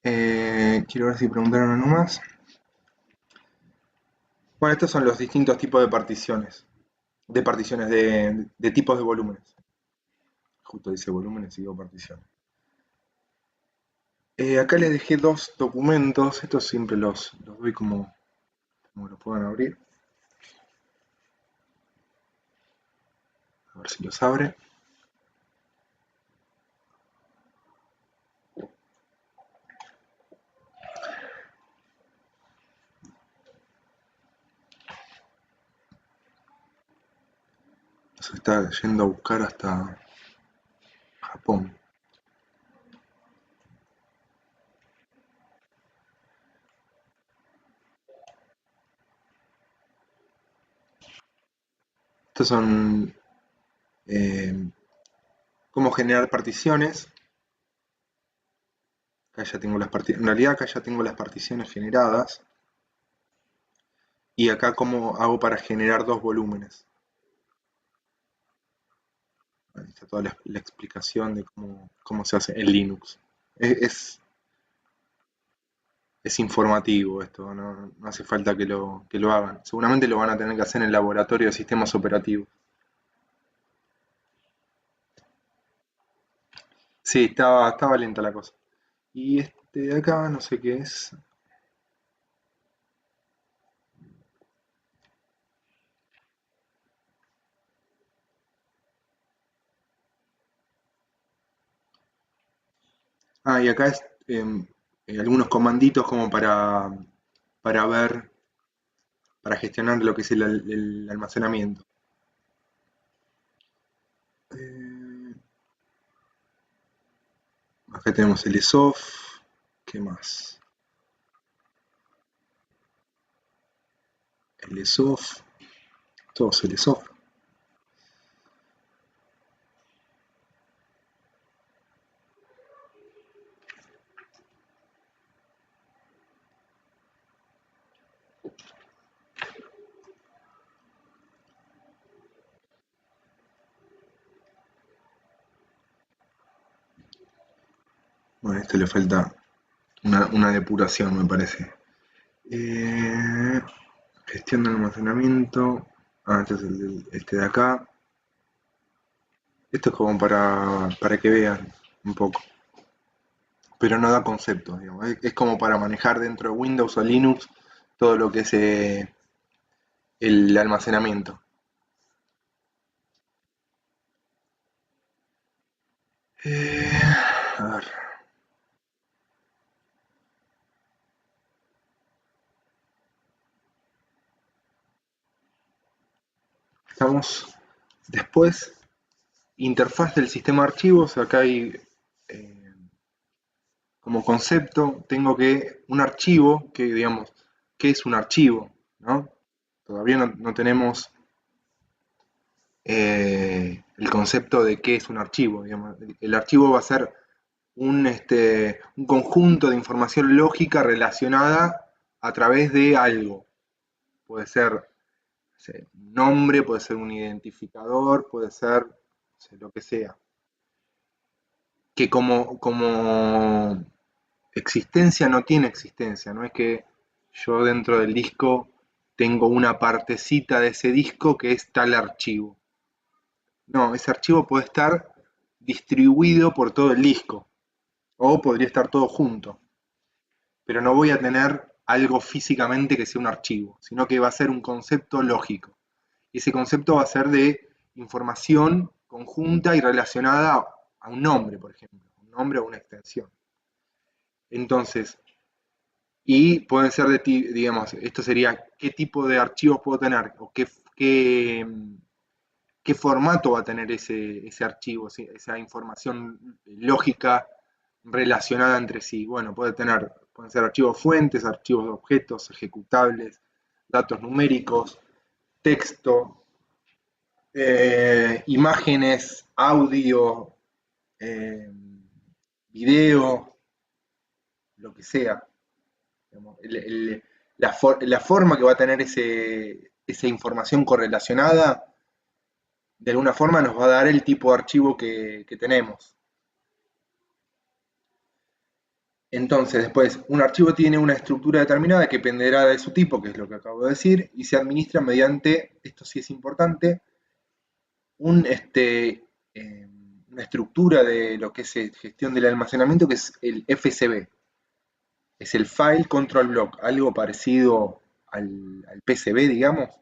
Quiero ver si preguntaron algo más. Bueno, estos son los distintos tipos de particiones. De tipos de volúmenes. Justo dice volúmenes y digo particiones. Acá les dejé dos documentos. Estos siempre los doy como los puedan abrir. A ver si los abre. Se está yendo a buscar hasta Japón. Estos son cómo generar particiones. Acá ya tengo en realidad acá ya tengo las particiones generadas. Y acá cómo hago para generar dos volúmenes. Ahí está toda la explicación de cómo se hace en Linux. Es, es informativo esto, no hace falta que lo hagan. Seguramente lo van a tener que hacer en el laboratorio de sistemas operativos. Sí, estaba lenta la cosa. Y este de acá, no sé qué es. Y acá es algunos comanditos como para ver, para gestionar lo que es el almacenamiento. Eh, Acá tenemos el ESOF. ¿Qué más? El ESOF. Todos el ESOF. Bueno, a este le falta una depuración, me parece. Gestión de almacenamiento. Este es este de acá. Esto es como para que vean un poco. Pero no da conceptos, digamos. Es como para manejar dentro de Windows o Linux todo lo que es el almacenamiento. A ver. Estamos después. Interfaz del sistema de archivos. Acá hay como concepto. Tengo que un archivo, que digamos, ¿qué es un archivo? ¿No? Todavía no tenemos el concepto de qué es un archivo. Digamos. El archivo va a ser un conjunto de información lógica relacionada a través de algo. Puede ser, no sé, un nombre, puede ser un identificador, puede ser, no sé, lo que sea. Que como existencia no tiene existencia, no es que yo dentro del disco tengo una partecita de ese disco que es tal archivo. No, ese archivo puede estar distribuido por todo el disco o podría estar todo junto, pero no voy a tener algo físicamente que sea un archivo, sino que va a ser un concepto lógico. Y ese concepto va a ser de información conjunta y relacionada a un nombre, por ejemplo, un nombre o una extensión. Entonces, y pueden ser de ti, digamos, esto sería qué tipo de archivos puedo tener o qué formato va a tener ese archivo, esa información lógica relacionada entre sí. Bueno, pueden ser archivos fuentes, archivos de objetos, ejecutables, datos numéricos, texto, imágenes, audio, eh, video, lo que sea. Digamos, la forma que va a tener esa información correlacionada, de alguna forma nos va a dar el tipo de archivo que tenemos. Entonces, después, un archivo tiene una estructura determinada que dependerá de su tipo, que es lo que acabo de decir, y se administra mediante, esto sí es importante, un, una estructura de lo que es gestión del almacenamiento, que es el FSB. Es el File Control Block, algo parecido al PCB, digamos,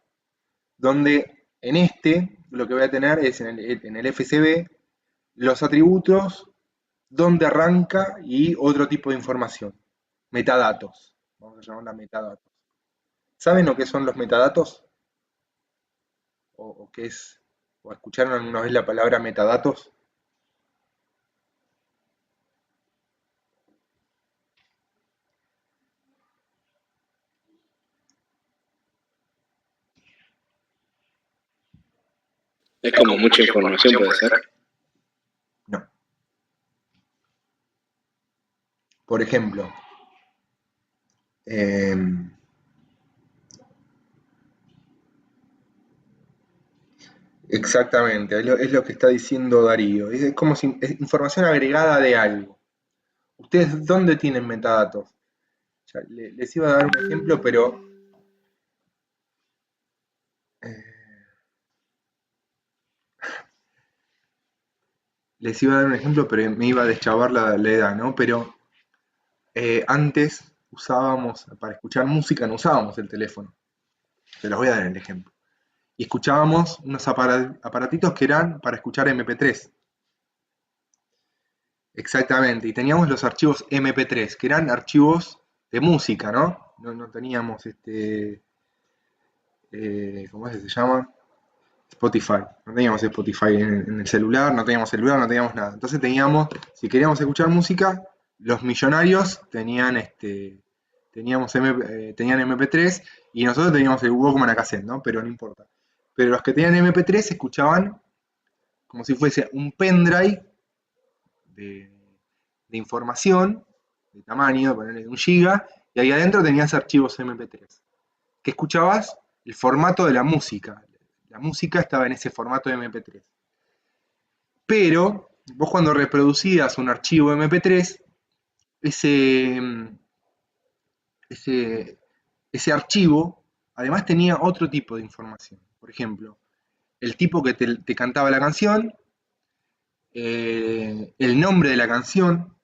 donde en lo que voy a tener es en el FSB los atributos, dónde arranca y otro tipo de información. Metadatos. Vamos a llamarla metadatos. ¿Saben lo que son los metadatos? ¿O qué es? ¿O escucharon alguna vez la palabra metadatos? Es como mucha información, puede ser. No. Por ejemplo, exactamente, es lo que está diciendo Darío. Es como si es información agregada de algo. ¿Ustedes dónde tienen metadatos? Ya, les iba a dar un ejemplo, pero les iba a dar un ejemplo, pero me iba a deschavar la edad, ¿no? Pero antes usábamos, para escuchar música no usábamos el teléfono. Se los voy a dar el ejemplo. Y escuchábamos unos aparatitos que eran para escuchar MP3. Exactamente, y teníamos los archivos MP3, que eran archivos de música, ¿no? No teníamos ¿cómo es que se llama? Spotify. No teníamos Spotify en el celular, no teníamos celular, no teníamos nada. Entonces teníamos, si queríamos escuchar música, los millonarios tenían MP3 y nosotros teníamos el Walkman a cassette, ¿no? Pero no importa. Pero los que tenían MP3 escuchaban como si fuese un pendrive de, de información, de tamaño, ponerle un giga, y ahí adentro tenías archivos MP3. Que escuchabas el formato de la música. La música estaba en ese formato de MP3. Pero vos cuando reproducías un archivo MP3, ese, ese, ese archivo además tenía otro tipo de información. Por ejemplo, el tipo que te cantaba la canción, el nombre de la canción,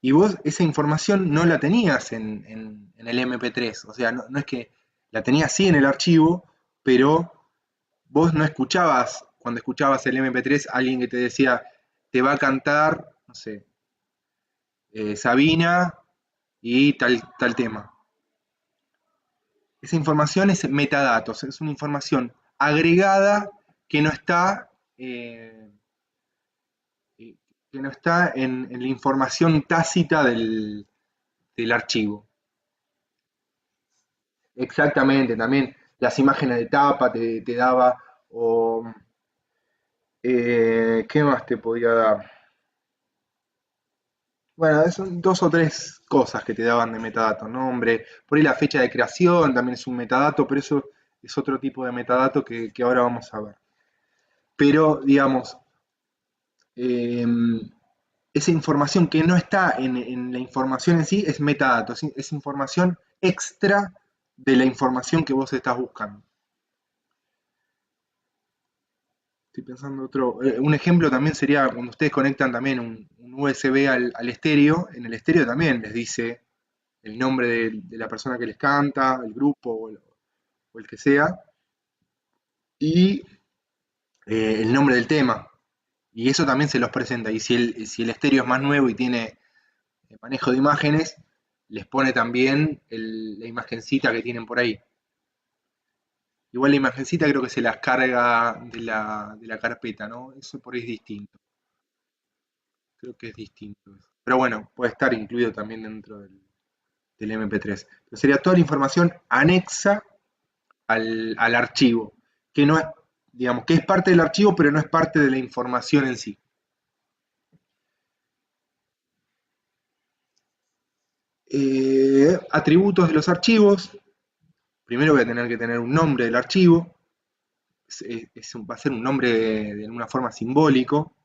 y vos esa información no la tenías en el MP3. O sea, no es que la tenías sí en el archivo, pero vos no escuchabas, cuando escuchabas el MP3, alguien que te decía, te va a cantar, no sé, Sabina y tal tema. Esa información es metadatos, es una información agregada que no está, eh, que no está en la información tácita del archivo. Exactamente, también las imágenes de tapa te daba, o ¿qué más te podía dar? Bueno, son dos o tres cosas que te daban de metadato, nombre, por ahí la fecha de creación también es un metadato, pero eso es otro tipo de metadato que ahora vamos a ver. Pero, digamos, eh, esa información que no está en la información en sí es metadato, es información extra de la información que vos estás buscando. Estoy pensando otro. Un ejemplo también sería cuando ustedes conectan también un USB al estéreo. En el estéreo también les dice el nombre de la persona que les canta, el grupo o el que sea, y el nombre del tema. Y eso también se los presenta. Y si el estéreo es más nuevo y tiene manejo de imágenes, les pone también la imagencita que tienen por ahí. Igual la imagencita creo que se las carga de la carpeta, ¿no? Eso por ahí es distinto. Creo que es distinto. Pero bueno, puede estar incluido también dentro del MP3. Pero sería toda la información anexa al archivo, que no es, digamos, que es parte del archivo, pero no es parte de la información en sí. Atributos de los archivos. Primero voy a tener que tener un nombre del archivo. Va a ser un nombre de alguna forma simbólico.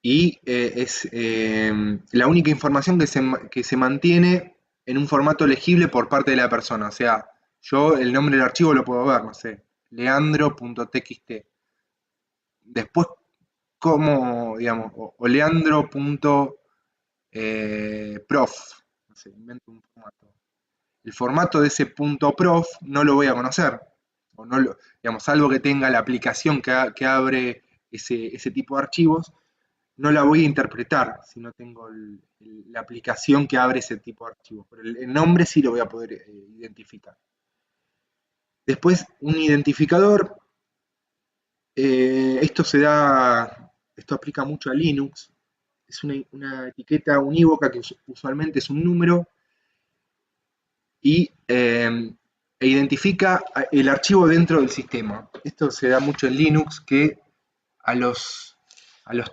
y es la única información que se mantiene en un formato legible por parte de la persona. O sea, yo el nombre del archivo lo puedo ver, no sé, leandro.txt. Después, como, digamos, o leandro.prof. No sé, invento un formato. El formato de ese punto .prof no lo voy a conocer. O no lo, digamos, salvo que tenga la aplicación que abre ese tipo de archivos, no la voy a interpretar si no tengo la aplicación que abre ese tipo de archivos. Pero el nombre sí lo voy a poder identificar. Después, un identificador. Esto aplica mucho a Linux. Es una etiqueta unívoca que usualmente es un número y identifica el archivo dentro del sistema. Esto se da mucho en Linux, que a los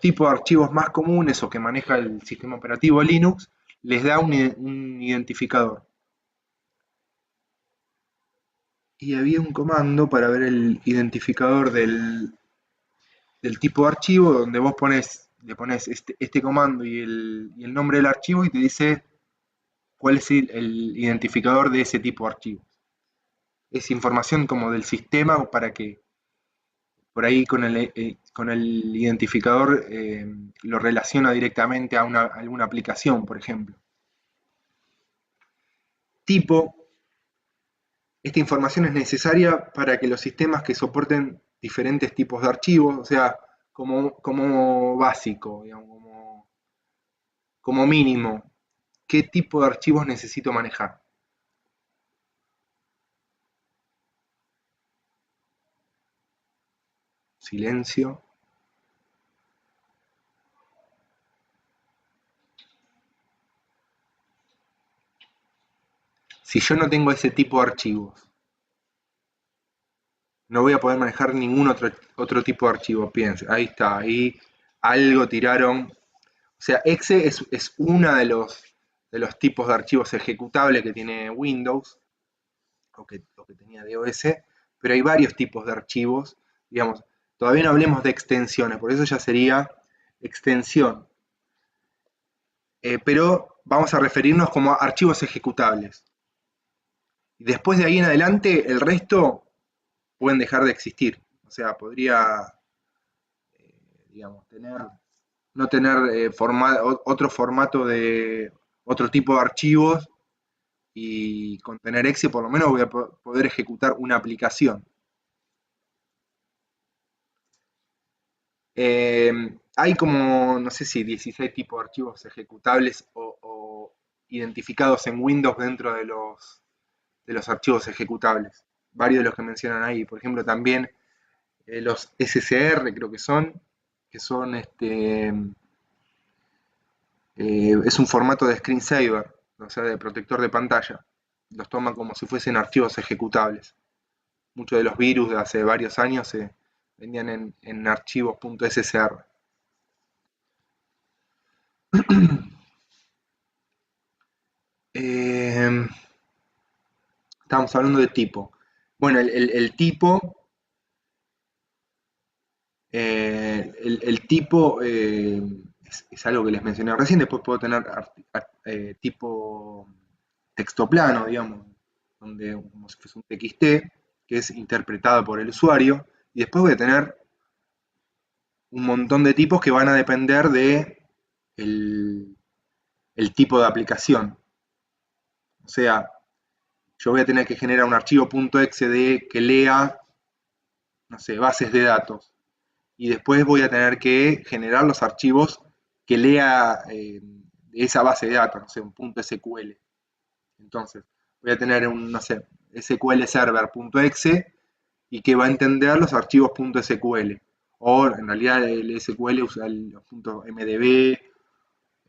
tipos de archivos más comunes o que maneja el sistema operativo Linux les da un identificador. Y había un comando para ver el identificador del tipo de archivo donde vos le pones este comando y el nombre del archivo y te dice cuál es el identificador de ese tipo de archivo. Es información como del sistema para que por ahí con el identificador lo relaciona directamente a alguna aplicación, por ejemplo. Tipo, esta información es necesaria para que los sistemas que soporten diferentes tipos de archivos, o sea, como básico, digamos, como mínimo, qué tipo de archivos necesito manejar. Silencio. Si yo no tengo ese tipo de archivos, no voy a poder manejar ningún otro tipo de archivo. Piense, ahí está, ahí algo tiraron. O sea, exe es uno de los tipos de archivos ejecutables que tiene Windows, o que tenía DOS, pero hay varios tipos de archivos. Digamos, todavía no hablemos de extensiones, por eso ya sería extensión. Pero vamos a referirnos como archivos ejecutables. Y después de ahí en adelante, el resto pueden dejar de existir. O sea, podría, digamos, no tener otro formato de otro tipo de archivos y con tener exe por lo menos voy a poder ejecutar una aplicación. Hay como, no sé si 16 tipos de archivos ejecutables o identificados en Windows dentro de los archivos ejecutables. Varios de los que mencionan ahí. Por ejemplo, también los SCR creo que son es un formato de screensaver, o sea, de protector de pantalla. Los toman como si fuesen archivos ejecutables. Muchos de los virus de hace varios años se vendían en archivos .scr. Eh, Estamos hablando de tipo. Bueno, el tipo, el tipo es algo que les mencioné recién. Después puedo tener tipo texto plano, digamos, donde como si fuese un TXT, que es interpretado por el usuario. Y después voy a tener un montón de tipos que van a depender de el tipo de aplicación. O sea, yo voy a tener que generar un archivo .exe que lea, no sé, bases de datos. Y después voy a tener que generar los archivos que lea esa base de datos, no sé, un .sql. Entonces, voy a tener un, no sé, SQL server.exe y que va a entender los archivos .sql. O en realidad el SQL usa los .mdb,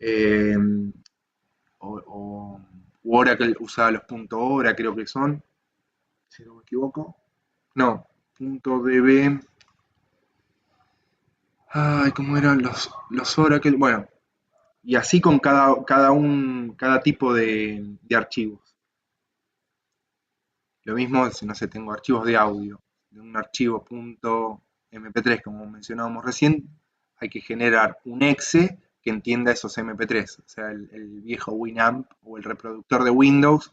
eh, o Oracle usa los .ora, creo que son, si no me equivoco. No, .db. Ay, ¿cómo eran los Oracle? Bueno, y así con cada tipo de archivos. Lo mismo si no sé, tengo archivos de audio, de un archivo .mp3 como mencionábamos recién, hay que generar un exe que entienda esos MP3. O sea, el viejo Winamp o el reproductor de Windows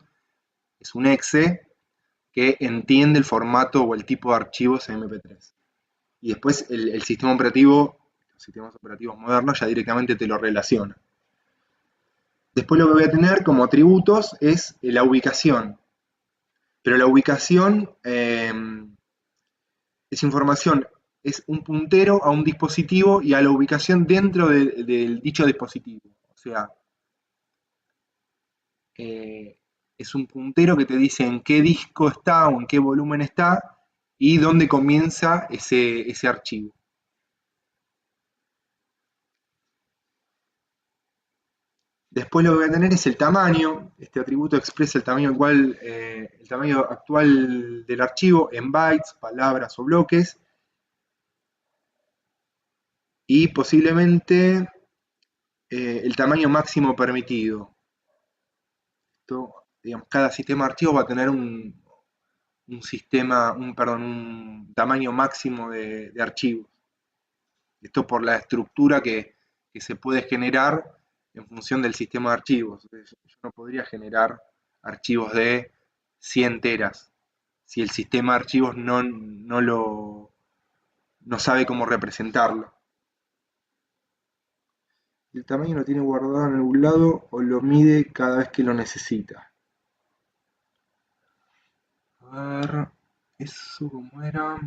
es un exe que entiende el formato o el tipo de archivos MP3. Y después el sistema operativo, los sistemas operativos modernos ya directamente te lo relaciona. Después lo que voy a tener como atributos es la ubicación. Pero la ubicación es información, es un puntero a un dispositivo y a la ubicación dentro del dicho dispositivo. O sea, es un puntero que te dice en qué disco está o en qué volumen está y dónde comienza ese archivo. Después lo que voy a tener es el tamaño. Este atributo expresa el tamaño actual del archivo en bytes, palabras o bloques. Y posiblemente el tamaño máximo permitido. Esto, digamos, cada sistema de archivos va a tener un tamaño máximo de archivos. Esto por la estructura que se puede generar en función del sistema de archivos. Yo no podría generar archivos de 100 teras si el sistema de archivos no sabe cómo representarlo. El tamaño lo tiene guardado en algún lado o lo mide cada vez que lo necesita. A ver, ¿eso cómo era?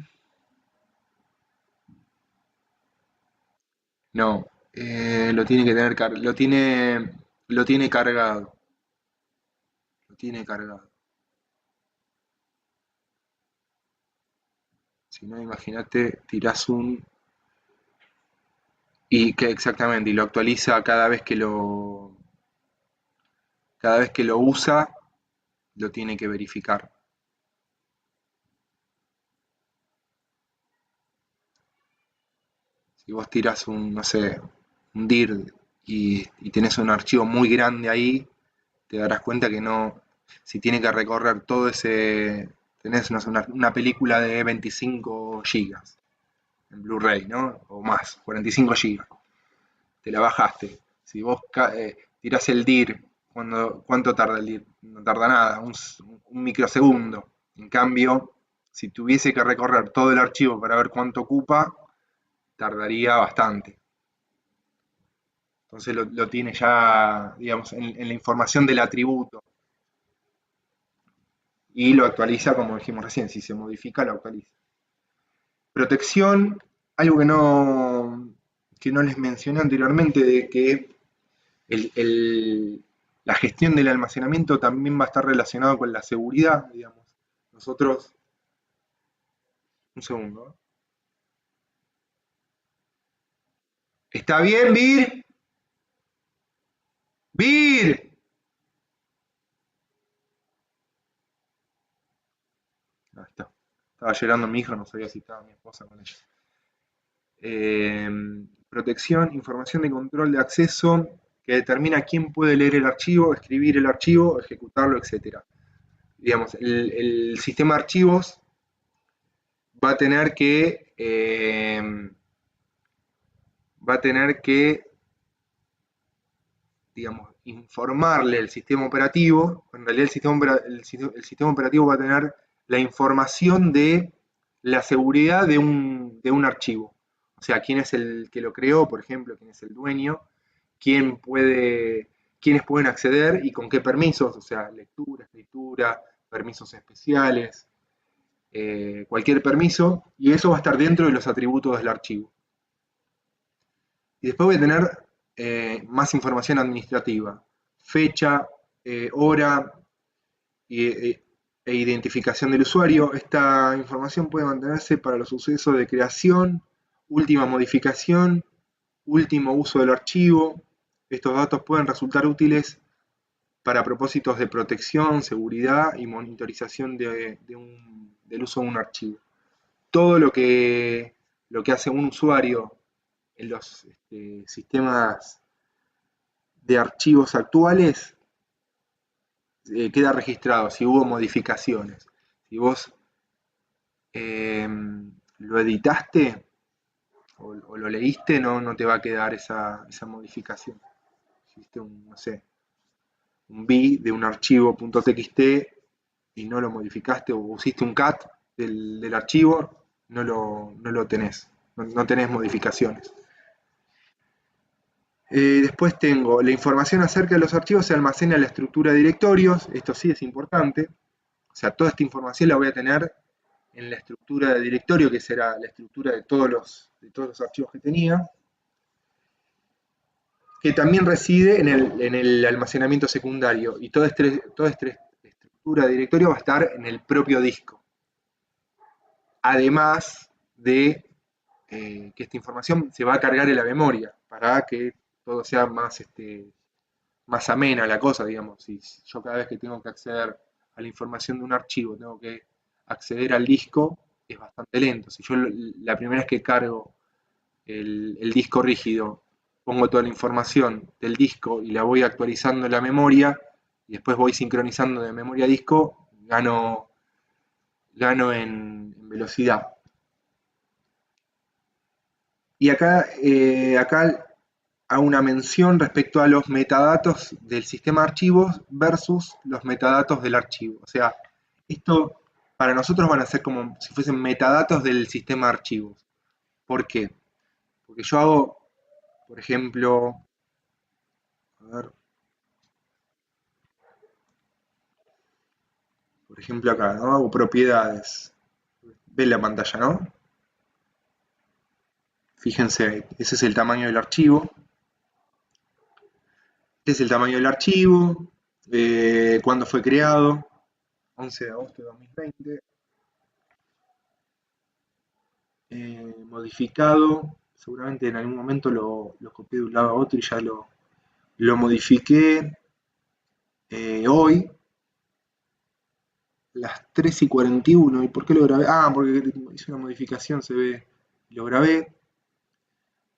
No, lo tiene que tener lo tiene cargado. Lo tiene cargado. Si no, imagínate, tirás y que exactamente, y lo actualiza cada vez que lo usa, lo tiene que verificar. Si vos tirás no sé, un dir y tenés un archivo muy grande ahí, te darás cuenta que no, si tiene que recorrer todo tenés no sé, una película de 25 gigas en Blu-ray, ¿no? O más, 45 gigas. Te la bajaste. Si vos tirás el dir, ¿cuánto tarda el dir? No tarda nada, un microsegundo. En cambio, si tuviese que recorrer todo el archivo para ver cuánto ocupa, tardaría bastante. Entonces lo tiene ya, digamos, en la información del atributo. Y lo actualiza, como dijimos recién, si se modifica, lo actualiza. Protección, algo que no les mencioné anteriormente, de que la gestión del almacenamiento también va a estar relacionado con la seguridad, digamos. Nosotros, un segundo. ¿Está bien, Vir? ¡Vir! Ahí está. Estaba llorando mi hijo, no sabía si estaba mi esposa con ella. Protección, información de control de acceso, que determina quién puede leer el archivo, escribir el archivo, ejecutarlo, etc. Digamos, el sistema de archivos va a tener que digamos, informarle al sistema operativo. En realidad el sistema operativo va a tener la información de la seguridad de un archivo. O sea, quién es el que lo creó, por ejemplo, quién es el dueño, quiénes pueden acceder y con qué permisos, o sea, lectura, escritura, permisos especiales, cualquier permiso, y eso va a estar dentro de los atributos del archivo. Y después voy a tener más información administrativa, fecha, hora e identificación del usuario. Esta información puede mantenerse para los sucesos de creación, última modificación, último uso del archivo. Estos datos pueden resultar útiles para propósitos de protección, seguridad y monitorización del uso de un archivo. Todo lo que hace un usuario en los sistemas de archivos actuales queda registrado si hubo modificaciones. Si vos lo editaste o lo leíste, no te va a quedar esa modificación. Hiciste no sé, un B de un archivo .txt y no lo modificaste, o hiciste un cat del archivo, no lo tenés, no tenés modificaciones. Después tengo la información acerca de los archivos se almacena en la estructura de directorios, esto sí es importante, o sea, toda esta información la voy a tener en la estructura de directorio, que será la estructura de todos los archivos que tenía, que también reside en el almacenamiento secundario, y toda esta estructura de directorio va a estar en el propio disco. Además de que esta información se va a cargar en la memoria, para que todo sea más amena la cosa, digamos. Si yo cada vez que tengo que acceder a la información de un archivo, tengo que acceder al disco, es bastante lento. Si yo la primera vez que cargo el disco rígido, pongo toda la información del disco y la voy actualizando en la memoria, y después voy sincronizando de memoria a disco, gano en velocidad. Y acá hago una mención respecto a los metadatos del sistema de archivos versus los metadatos del archivo. O sea, esto para nosotros van a ser como si fuesen metadatos del sistema de archivos. ¿Por qué? Porque yo hago, por ejemplo, a ver, por ejemplo acá, ¿no? Hago propiedades. ¿Ven la pantalla, no? Fíjense, ese es el tamaño del archivo. Este es el tamaño del archivo, cuándo fue creado, 11 de agosto de 2020. Modificado, seguramente en algún momento lo copié de un lado a otro y ya lo modifiqué hoy, las 3:41. ¿Y por qué lo grabé? Ah, porque hice una modificación, se ve, lo grabé.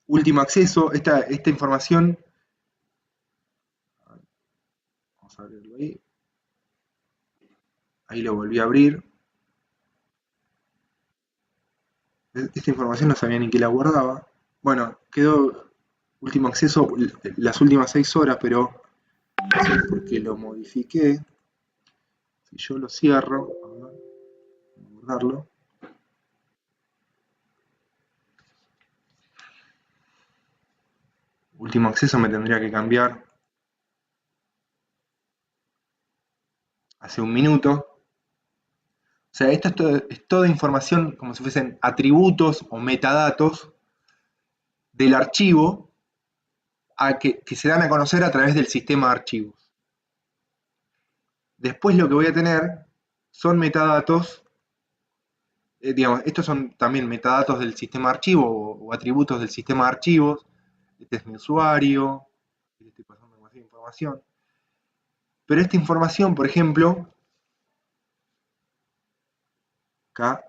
Último acceso, esta información, vamos a abrirlo ahí. Ahí lo volví a abrir. Esta información no sabía ni que la guardaba. Bueno, quedó último acceso las últimas 6 horas, pero no sé por qué lo modifiqué. Si yo lo cierro, a ver, guardarlo. Último acceso me tendría que cambiar hace un minuto. O sea, esto es toda información como si fuesen atributos o metadatos del archivo que se dan a conocer a través del sistema de archivos. Después lo que voy a tener son metadatos, digamos, estos son también metadatos del sistema de archivo o atributos del sistema de archivos. Este es mi usuario, le estoy pasando más información. Pero esta información, por ejemplo, acá,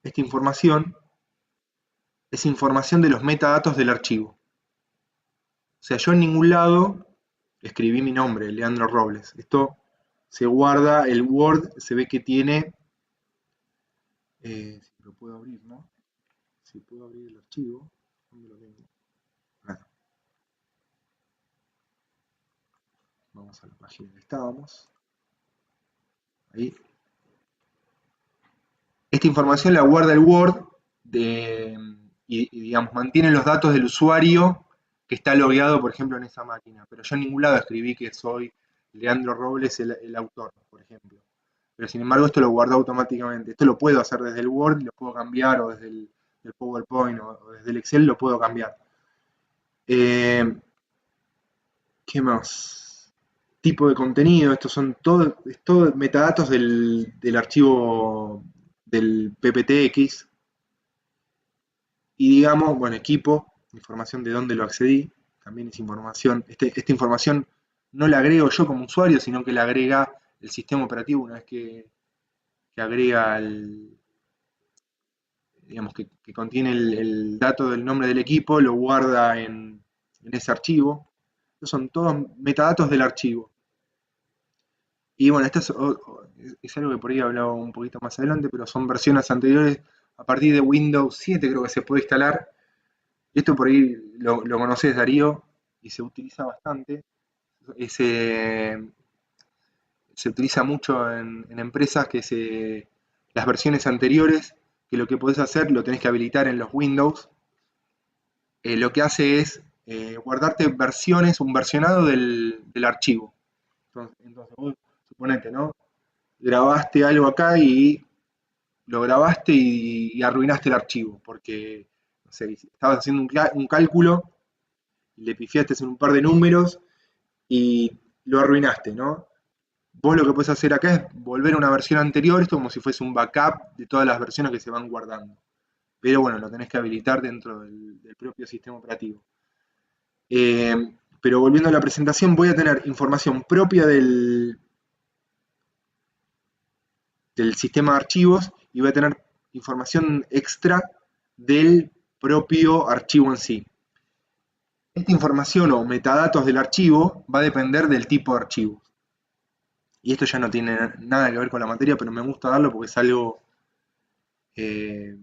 esta información es información de los metadatos del archivo. O sea, yo en ningún lado escribí mi nombre, Leandro Robles. Esto se guarda, el Word se ve que tiene, si lo puedo abrir, ¿no? Si puedo abrir el archivo, ¿dónde lo tengo? Acá. Vamos a la página que estábamos. Ahí. Esta información la guarda el Word y digamos, mantiene los datos del usuario que está logueado, por ejemplo, en esa máquina. Pero yo en ningún lado escribí que soy Leandro Robles el autor, por ejemplo. Pero sin embargo esto lo guarda automáticamente. Esto lo puedo hacer desde el Word, lo puedo cambiar, o desde el PowerPoint, o desde el Excel lo puedo cambiar. ¿Qué más? Tipo de contenido, estos son todo metadatos del archivo del PPTX. Y digamos, bueno, equipo, información de dónde lo accedí, también es información. Esta información no la agrego yo como usuario, sino que la agrega el sistema operativo una vez que agrega digamos, que contiene el dato del nombre del equipo, lo guarda en ese archivo. Estos son todos metadatos del archivo. Y bueno, esto es algo que por ahí he hablado un poquito más adelante, pero son versiones anteriores. A partir de Windows 7 creo que se puede instalar Esto por ahí lo conoces, Darío, y se utiliza bastante. Se utiliza mucho en empresas las versiones anteriores, que lo que podés hacer lo tenés que habilitar en los Windows. Lo que hace es guardarte versiones, un versionado del archivo. Entonces vos, suponete, ¿no? Grabaste algo acá y lo grabaste y arruinaste el archivo, porque, no sé, estabas haciendo un cálculo, le pifiaste en un par de números y lo arruinaste, ¿no? Vos lo que podés hacer acá es volver a una versión anterior, esto como si fuese un backup de todas las versiones que se van guardando. Pero bueno, lo tenés que habilitar dentro del propio sistema operativo. Eh, pero volviendo a la presentación, voy a tener información propia del sistema de archivos y voy a tener información extra del propio archivo en sí. Esta información o metadatos del archivo va a depender del tipo de archivo. Y esto ya no tiene nada que ver con la materia, pero me gusta darlo porque eh,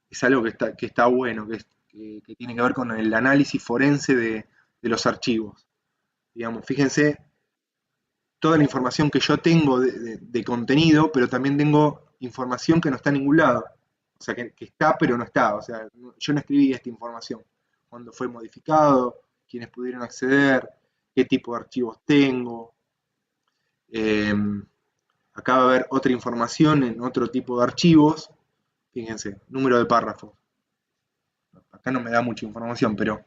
es algo que está bueno, que tiene que ver con el análisis forense de los archivos. Digamos, fíjense toda la información que yo tengo de contenido, pero también tengo información que no está en ningún lado. O sea, que está, pero no está. O sea, yo no escribí esta información. Cuándo fue modificado, quiénes pudieron acceder, qué tipo de archivos tengo. Eh, Acá va a haber otra información en otro tipo de archivos. Fíjense, número de párrafos. Acá no me da mucha información, pero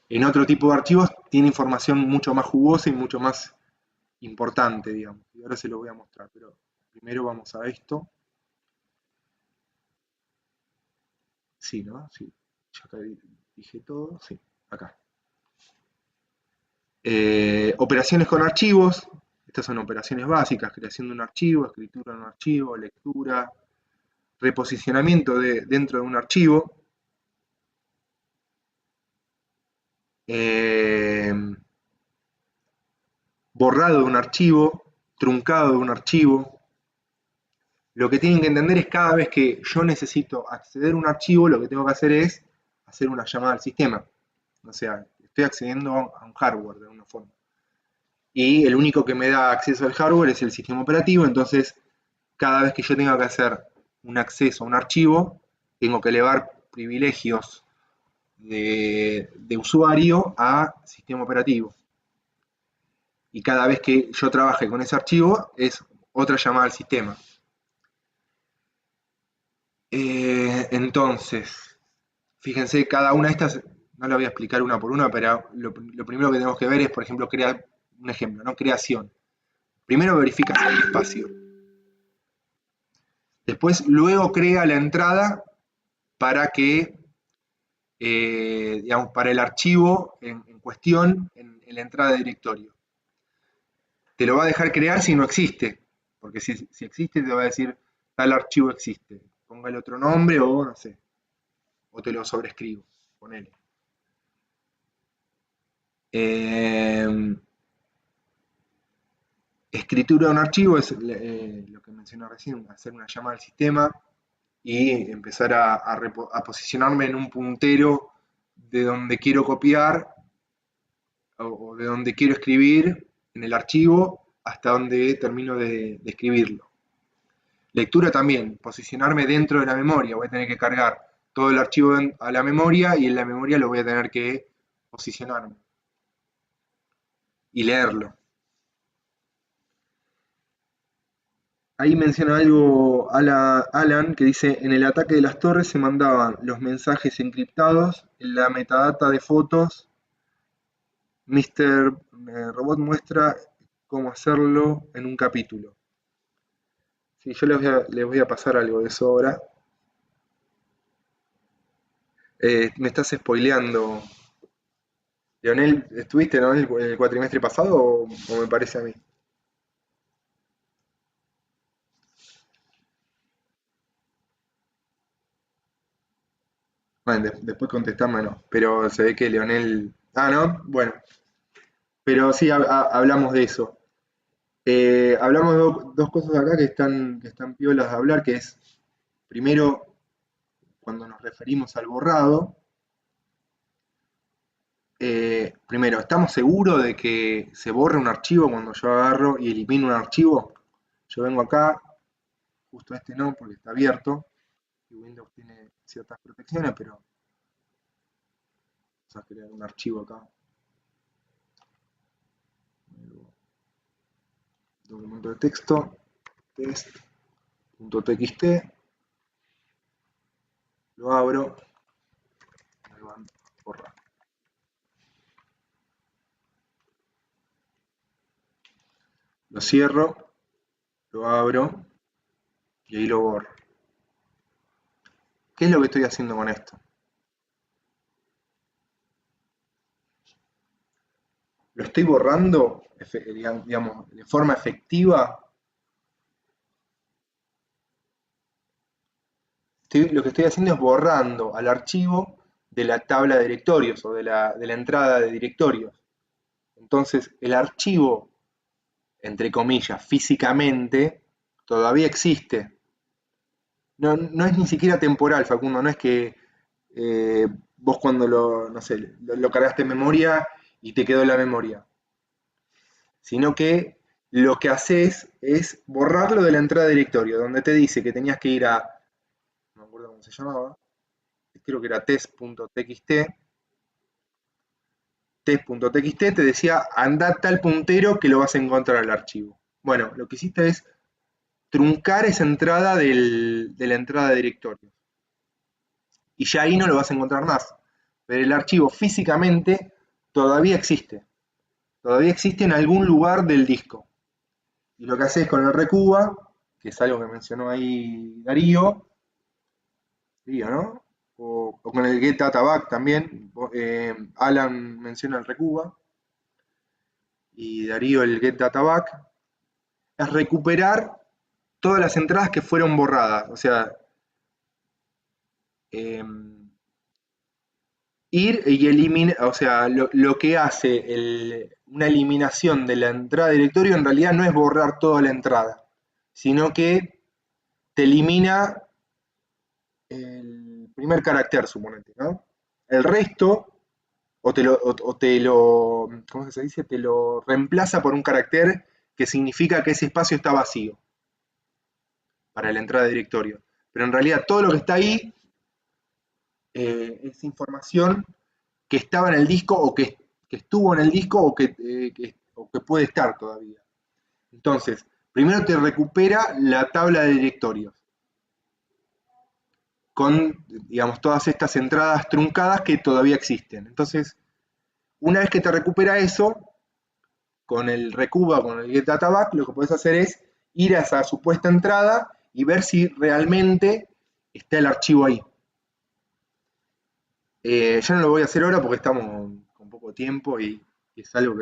en otro tipo de archivos tiene información mucho más jugosa y mucho más importante, digamos. Y ahora se lo voy a mostrar, pero primero vamos a esto. Sí, ¿no? Sí. Ya acá dije todo. Sí, acá. Operaciones con archivos. Estas son operaciones básicas, creación de un archivo, escritura de un archivo, lectura, reposicionamiento dentro de un archivo. Eh, Borrado de un archivo, truncado de un archivo. Lo que tienen que entender es cada vez que yo necesito acceder a un archivo, lo que tengo que hacer es hacer una llamada al sistema. O sea, estoy accediendo a un hardware de alguna forma. Y el único que me da acceso al hardware es el sistema operativo, entonces cada vez que yo tenga que hacer un acceso a un archivo, tengo que elevar privilegios de usuario a sistema operativo. Y cada vez que yo trabaje con ese archivo es otra llamada al sistema. Entonces, fíjense, cada una de estas, no la voy a explicar una por una, pero lo primero que tenemos que ver es, por ejemplo, crear un ejemplo, ¿no? Creación. Primero verifica el espacio. Después, luego crea la entrada para que, digamos, para el archivo en cuestión en la entrada de directorio. Te lo va a dejar crear si no existe, porque si existe te va a decir tal archivo existe. Póngale otro nombre o no sé, o te lo sobrescribo, ponele. Escritura de un archivo es lo que mencioné recién, hacer una llamada al sistema y empezar a posicionarme en un puntero de donde quiero copiar o de donde quiero escribir en el archivo hasta donde termino de escribirlo. Lectura también, posicionarme dentro de la memoria, voy a tener que cargar todo el archivo a la memoria y en la memoria lo voy a tener que posicionarme y leerlo. Ahí menciona algo Alan que dice, en el ataque de las torres se mandaban los mensajes encriptados, en la metadata de fotos, Mr. Robot muestra cómo hacerlo en un capítulo. Sí, yo les voy a pasar algo de eso ahora. Me estás spoileando. Leonel, ¿estuviste, no, en el cuatrimestre pasado o me parece a mí? Bueno, después contestame, no. Pero se ve que Leonel... Ah, ¿no? Bueno. Pero sí, hablamos de eso. Hablamos de dos cosas acá que están piolas de hablar, que es, primero, cuando nos referimos al borrado, primero, ¿estamos seguros de que se borre un archivo cuando yo agarro y elimino un archivo? Yo vengo acá, justo este no, porque está abierto, y Windows tiene ciertas protecciones, pero vamos a crear un archivo acá. Documento de texto, test.txt, lo abro, me van a borrar. Lo cierro, lo abro y ahí lo borro. ¿Qué es lo que estoy haciendo con esto? Lo estoy borrando, digamos, de forma efectiva. Lo que estoy haciendo es borrando al archivo de la tabla de directorios o de la entrada de directorios. Entonces, el archivo, entre comillas, físicamente, todavía existe. No es ni siquiera temporal, Facundo, no es que vos cuando no sé, lo cargaste en memoria y te quedó en la memoria, sino que lo que haces es borrarlo de la entrada de directorio, donde te dice que tenías que ir a, no me acuerdo cómo se llamaba, creo que era test.txt, te decía anda tal puntero que lo vas a encontrar al archivo. Bueno, lo que hiciste es truncar esa entrada de la entrada de directorio. Y ya ahí no lo vas a encontrar más. Pero el archivo físicamente todavía existe. Todavía existe en algún lugar del disco. Y lo que haces con el recuba, que es algo que mencionó ahí Darío, ¿no? O con el get data back también. Alan menciona el recuba y Darío el get data back. Es recuperar todas las entradas que fueron borradas. O sea, ir y eliminar, o sea, lo que hace una eliminación de la entrada de directorio en realidad no es borrar toda la entrada, sino que te elimina el primer carácter, suponete, ¿no? El resto, ¿cómo se dice? Te lo reemplaza por un carácter que significa que ese espacio está vacío para la entrada de directorio. Pero en realidad todo lo que está ahí es información que estaba en el disco o que estuvo en el disco o que puede estar todavía. Entonces, primero te recupera la tabla de directorios con, digamos, todas estas entradas truncadas que todavía existen. Entonces, una vez que te recupera eso, con el recuba, con el get data back, lo que puedes hacer es ir a esa supuesta entrada y ver si realmente está el archivo ahí. Ya no lo voy a hacer ahora porque estamos con poco tiempo y es algo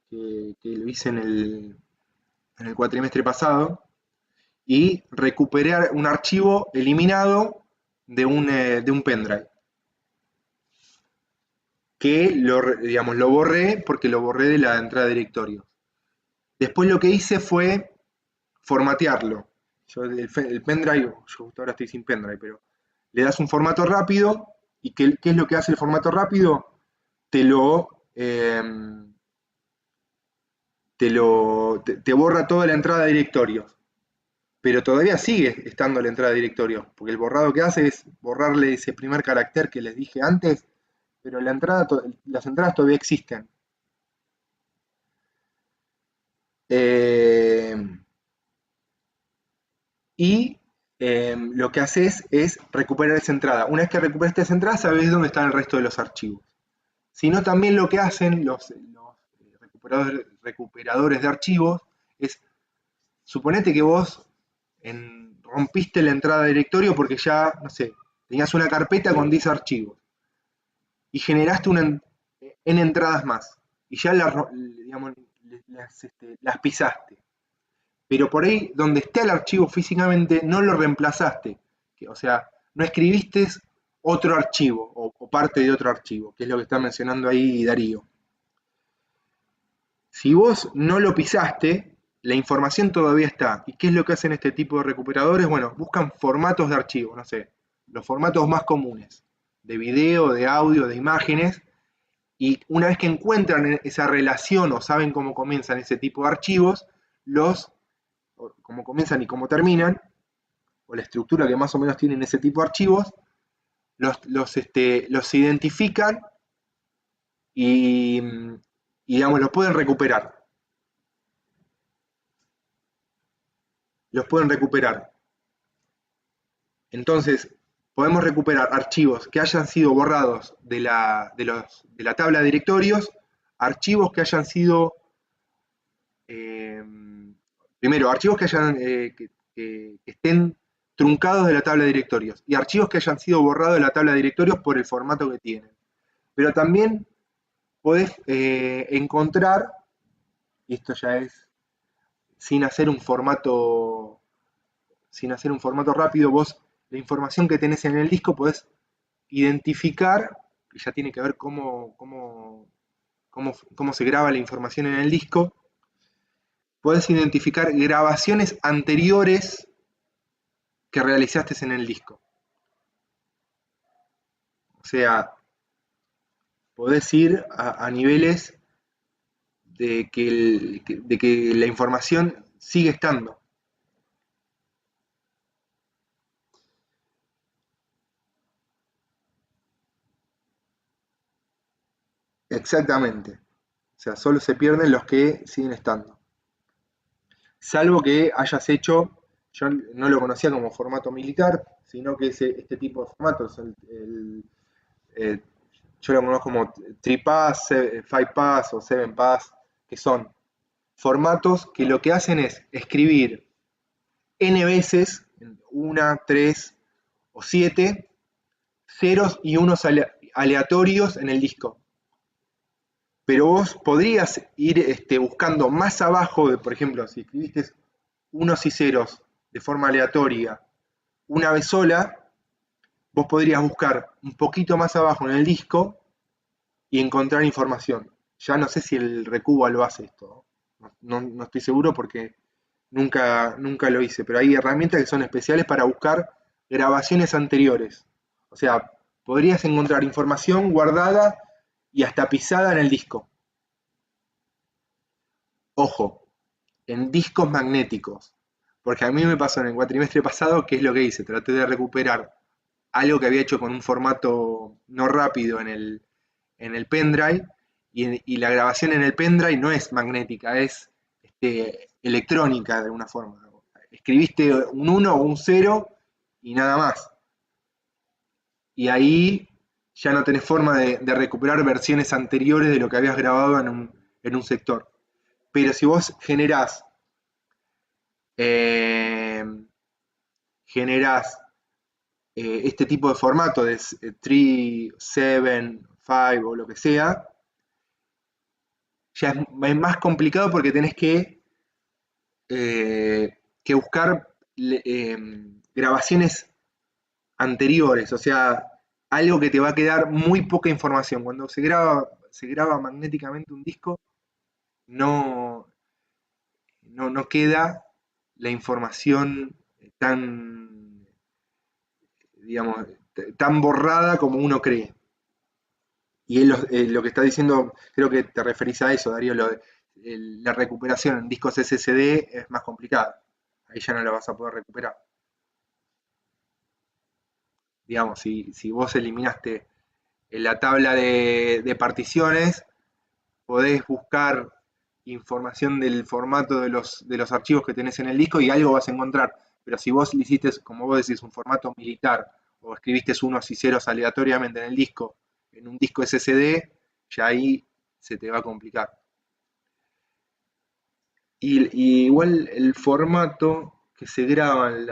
que lo hice en el cuatrimestre pasado. Y recuperar un archivo eliminado de un pendrive. Que digamos, lo borré porque lo borré de la entrada de directorio. Después lo que hice fue formatearlo. Yo el pendrive, yo justo ahora estoy sin pendrive, pero le das un formato rápido. ¿Y qué es lo que hace el formato rápido? Te borra toda la entrada de directorios, pero todavía sigue estando la entrada de directorios, porque el borrado que hace es borrarle ese primer carácter que les dije antes, pero las entradas todavía existen. Eh, y lo que haces es recuperar esa entrada. Una vez que recuperaste esa entrada, sabes dónde están el resto de los archivos. Sino también lo que hacen los recuperadores de archivos es, suponete que vos rompiste la entrada de directorio porque ya, no sé, tenías una carpeta con 10 archivos y generaste en entradas más y ya digamos, las pisaste. Pero por ahí, donde está el archivo físicamente, no lo reemplazaste. O sea, no escribiste otro archivo o parte de otro archivo, que es lo que está mencionando ahí Darío. Si vos no lo pisaste, la información todavía está. ¿Y qué es lo que hacen este tipo de recuperadores? Bueno, buscan formatos de archivo, no sé, los formatos más comunes, de video, de audio, de imágenes, Y una vez que encuentran esa relación o saben cómo comienzan ese tipo de archivos, cómo comienzan y cómo terminan, o la estructura que más o menos tienen ese tipo de archivos, los identifican y, digamos, los pueden recuperar. Los pueden recuperar. Entonces, podemos recuperar archivos que hayan sido borrados de la tabla de directorios, archivos que hayan sido, primero, archivos que estén truncados de la tabla de directorios y archivos que hayan sido borrados de la tabla de directorios por el formato que tienen. Pero también podés encontrar, y esto ya es sin hacer un formato rápido, vos la información que tenés en el disco podés identificar, y ya tiene que ver cómo se graba la información en el disco, podés identificar grabaciones anteriores que realizaste en el disco. O sea, podés ir a niveles de que la información sigue estando. Exactamente. O sea, solo se pierden los que siguen estando. Salvo que hayas hecho, yo no lo conocía como formato militar, sino que este tipo de formatos, eh, yo lo conozco como 3Pass, 5Pass o 7Pass, que son formatos que lo que hacen es escribir n veces, 1, 3 o 7, ceros y unos aleatorios en el disco. Pero vos podrías ir buscando más abajo, por ejemplo, si escribiste unos y ceros de forma aleatoria una vez sola, vos podrías buscar un poquito más abajo en el disco y encontrar información. Ya no sé si el Recuba lo hace esto, no estoy seguro porque nunca lo hice, pero hay herramientas que son especiales para buscar grabaciones anteriores. O sea, podrías encontrar información guardada y hasta pisada en el disco. Ojo, en discos magnéticos. Porque a mí me pasó en el cuatrimestre pasado, que es lo que hice, traté de recuperar algo que había hecho con un formato no rápido en el pendrive, y la grabación en el pendrive no es magnética, es electrónica de alguna forma. Escribiste un 1 o un 0 y nada más. Y ahí ya no tenés forma de recuperar versiones anteriores de lo que habías grabado en un sector. Pero si vos eh, generás este tipo de formato de 3, 7, 5 o lo que sea, ya es más complicado porque tenés que buscar grabaciones anteriores, o sea, algo que te va a quedar muy poca información. Cuando se graba magnéticamente un disco, no, no queda la información tan, digamos, tan borrada como uno cree. Y él lo que está diciendo, creo que te referís a eso, Darío, la recuperación en discos SSD es más complicada. Ahí ya no la vas a poder recuperar. Digamos, si vos eliminaste en la tabla de particiones, podés buscar información del formato de los archivos que tenés en el disco y algo vas a encontrar. Pero si vos le hiciste, como vos decís, un formato militar o escribiste unos y ceros aleatoriamente en el disco, en un disco SSD, ya ahí se te va a complicar. Y igual el formato que se graban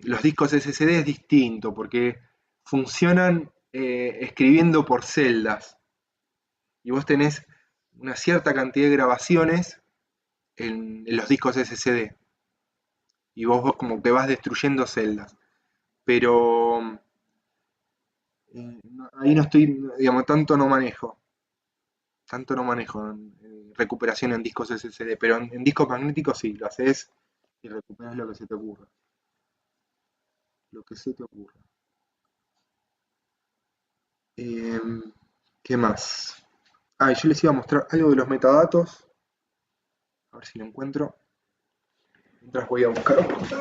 los discos SSD es distinto porque funcionan escribiendo por celdas y vos tenés una cierta cantidad de grabaciones en los discos SSD y vos como que vas destruyendo celdas. Pero ahí no estoy, digamos, tanto no manejo en recuperación en discos SSD, pero en discos magnéticos sí, lo haces y recuperas lo que se te ocurra. Lo que se te ocurra. ¿Qué más? Ah, y yo les iba a mostrar algo de los metadatos. A ver si lo encuentro. Mientras voy a buscar un poquito.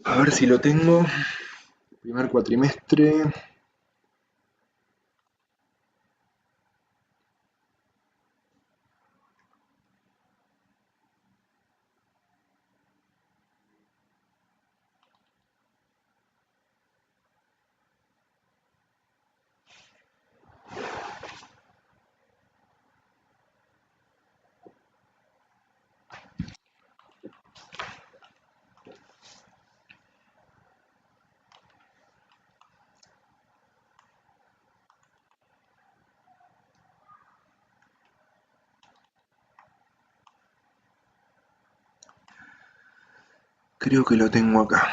A ver si lo tengo. Primer cuatrimestre. Creo que lo tengo acá.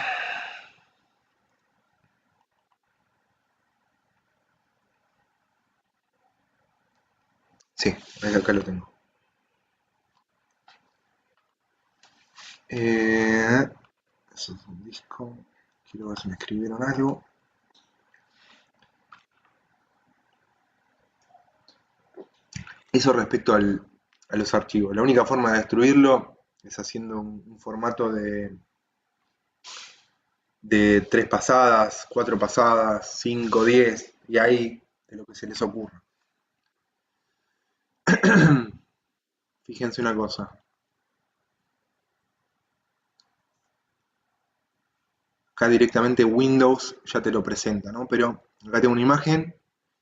Sí, acá lo tengo. Eso es un disco. Quiero ver si me escribieron algo. Eso respecto a los archivos. La única forma de destruirlo es haciendo un formato de 3 pasadas, 4 pasadas, 5, 10, y ahí de lo que se les ocurra. Fíjense una cosa. Acá directamente Windows ya te lo presenta, ¿no? Pero acá tengo una imagen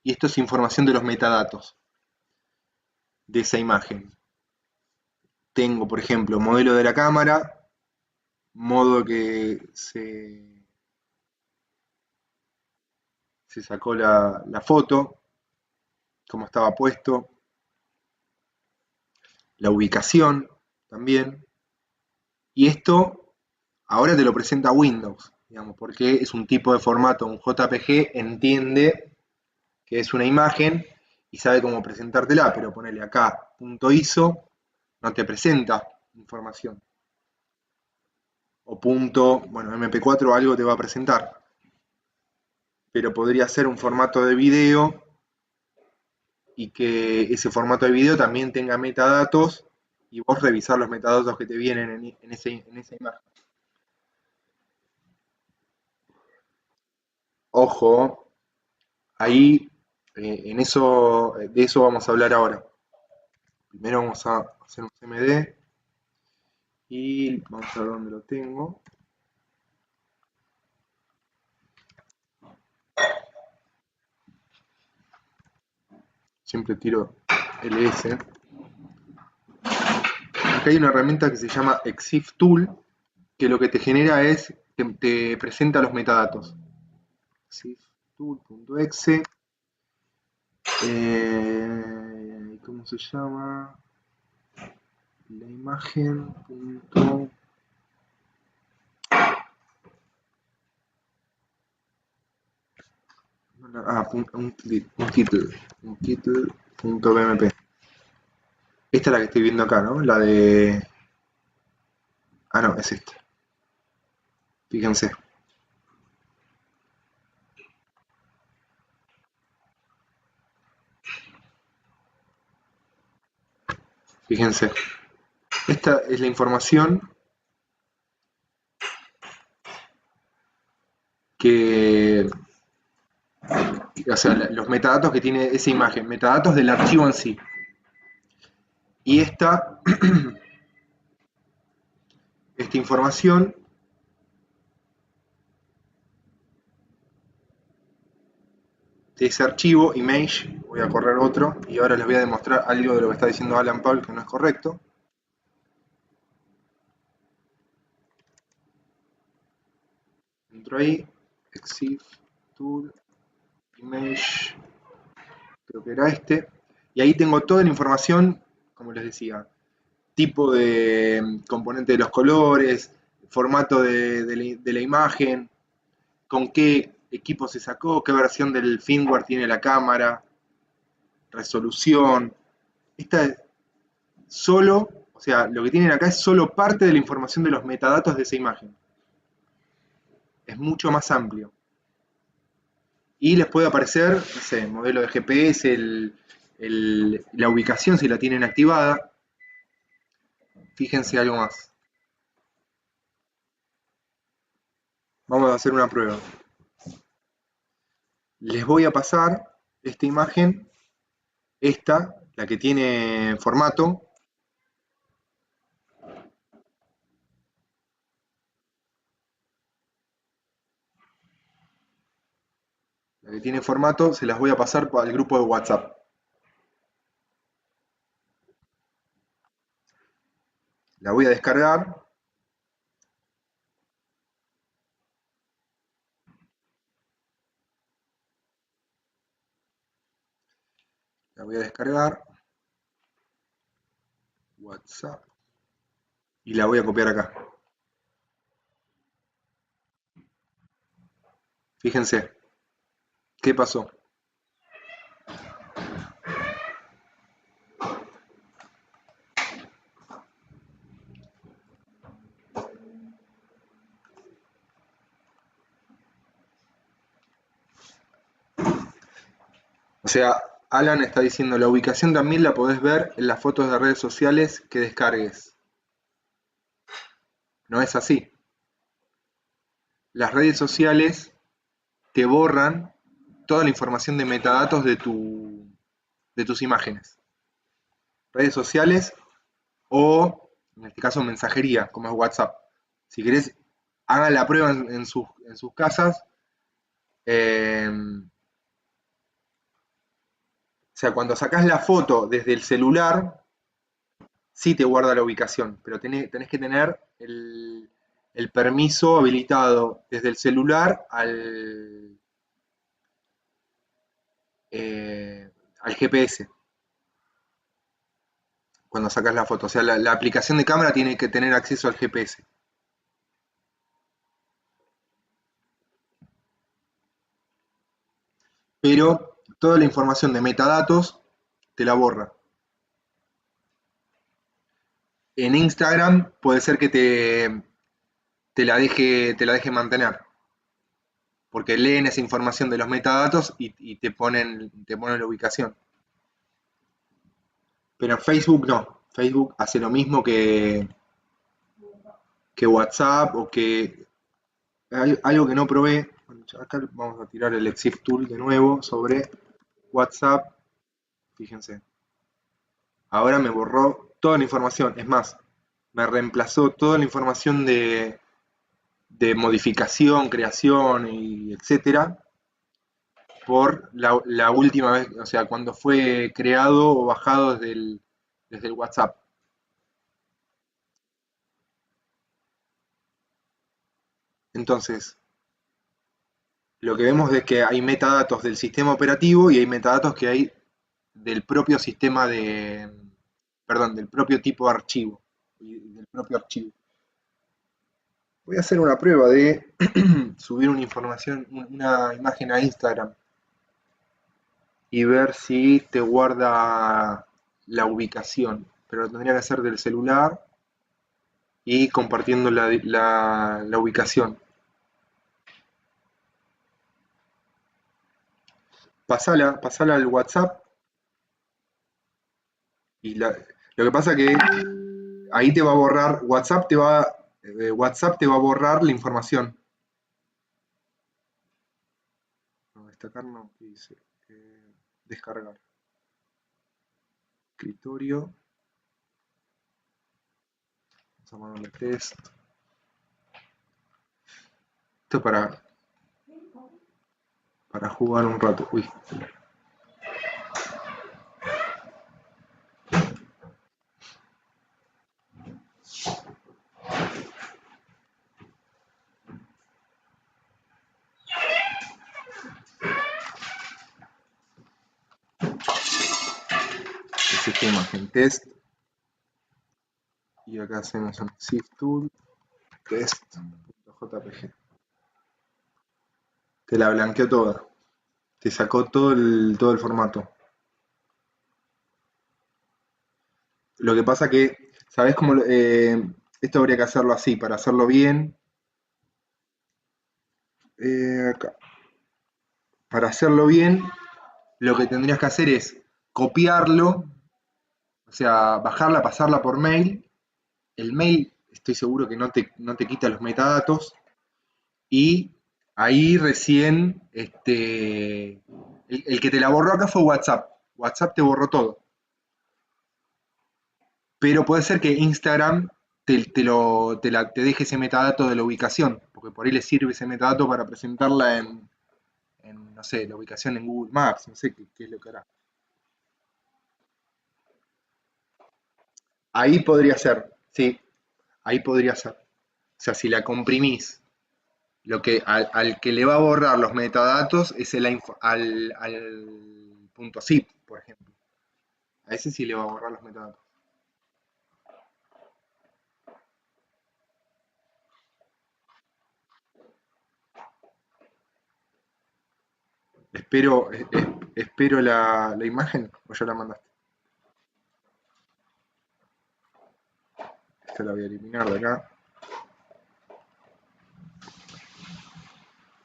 y esto es información de los metadatos de esa imagen. Tengo, por ejemplo, modelo de la cámara, modo que se sacó la foto, cómo estaba puesto, la ubicación también. Y esto ahora te lo presenta Windows, digamos, porque es un tipo de formato, un JPG entiende que es una imagen y sabe cómo presentártela, pero ponele acá .iso, no te presenta información. O bueno, MP4 algo te va a presentar. Pero podría ser un formato de video y que ese formato de video también tenga metadatos y vos revisar los metadatos que te vienen en esa imagen. Ojo, ahí de eso vamos a hablar ahora. Primero vamos a hacer un CMD y vamos a ver dónde lo tengo. Siempre tiro ls. Acá hay una herramienta que se llama EXIF Tool, que lo que te genera es, te presenta los metadatos. EXIFtool.exe. ¿Cómo se llama? La imagen. Untitled.bmp. Esta es la que estoy viendo acá, ¿no? La de... Ah, no, es esta. Fíjense. Fíjense. Esta es la información que... O sea, los metadatos que tiene esa imagen. Metadatos del archivo en sí. Y esta información de ese archivo, image, voy a correr otro y ahora les voy a demostrar algo de lo que está diciendo Alan Paul que no es correcto. Entro ahí, exif, tool, image, creo que era este, y ahí tengo toda la información, como les decía, tipo de componente de los colores, formato de la imagen, con qué equipo se sacó, qué versión del firmware tiene la cámara, resolución. Esta es solo, o sea, lo que tienen acá es solo parte de la información de los metadatos de esa imagen. Es mucho más amplio. Y les puede aparecer, no sé, modelo de GPS, la ubicación si la tienen activada. Fíjense algo más. Vamos a hacer una prueba. Les voy a pasar esta imagen, la que tiene formato. La que tiene formato se las voy a pasar al grupo de WhatsApp. La voy a descargar. La voy a descargar. WhatsApp. Y la voy a copiar acá. Fíjense. ¿Qué pasó? O sea, Alan está diciendo, la ubicación también la podés ver en las fotos de redes sociales que descargues. No es así. Las redes sociales te borran toda la información de metadatos de tus imágenes. Redes sociales o, en este caso, mensajería, como es WhatsApp. Si querés, hagan la prueba en sus casas. O sea, cuando sacás la foto desde el celular, sí te guarda la ubicación, pero tenés que tener el permiso habilitado desde el celular al GPS cuando sacas la foto. O sea, la aplicación de cámara tiene que tener acceso al GPS. Pero toda la información de metadatos te la borra. En Instagram puede ser que te la deje mantener, porque leen esa información de los metadatos y te ponen la ubicación. Pero en Facebook no. Facebook hace lo mismo que WhatsApp o que algo que no probé. Acá vamos a tirar el Exif Tool de nuevo sobre WhatsApp. Fíjense. Ahora me borró toda la información. Es más, me reemplazó toda la información de modificación, creación y etcétera por la última vez, o sea, cuando fue creado o bajado desde el WhatsApp. Entonces, lo que vemos es que hay metadatos del sistema operativo y hay metadatos que hay del propio sistema perdón, del propio tipo de archivo, del propio archivo. Voy a hacer una prueba de subir una imagen a Instagram y ver si te guarda la ubicación, pero lo tendría que hacer del celular y compartiendo la ubicación. Pasala al WhatsApp y lo que pasa que ahí te va a borrar, WhatsApp te va a borrar la información. No, destacar no, ¿qué dice? Descargar. Escritorio. Vamos a ponerle test. Esto es para jugar un rato. Uy. Es esta imagen test. Y acá hacemos un shift tool test.jpg. Te la blanqueó toda. Te sacó todo el formato. Lo que pasa que, ¿sabés cómo? Esto habría que hacerlo así, para hacerlo bien. Acá. Para hacerlo bien, lo que tendrías que hacer es copiarlo, o sea, bajarla, pasarla por mail. El mail, estoy seguro que no te quita los metadatos. Y ahí recién, el que te la borró acá fue WhatsApp. WhatsApp te borró todo. Pero puede ser que Instagram te deje ese metadato de la ubicación, porque por ahí le sirve ese metadato para presentarla no sé, la ubicación en Google Maps, no sé qué es lo que hará. Ahí podría ser, sí, ahí podría ser. O sea, si la comprimís, al que le va a borrar los metadatos es al punto zip, por ejemplo. A ese sí le va a borrar los metadatos. Espero la imagen, o ya la mandaste. Esta la voy a eliminar de acá.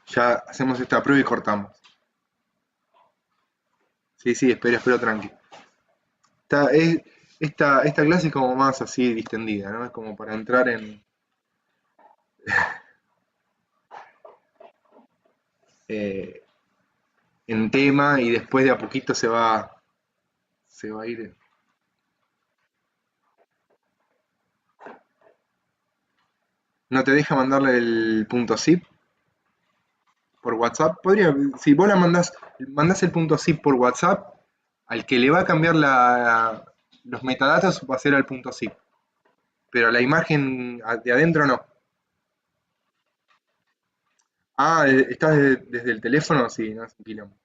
Ya hacemos esta prueba y cortamos. Sí, espero tranqui. Esta clase es como más así distendida, ¿no? Es como para entrar eh, en tema y después de a poquito se va a ir. ¿No te deja mandarle el punto zip por WhatsApp? Podría, si vos mandás el punto zip por WhatsApp, al que le va a cambiar los metadatos va a ser al punto zip. Pero la imagen de adentro no. Ah, ¿estás desde el teléfono? Sí, no es un quilombo.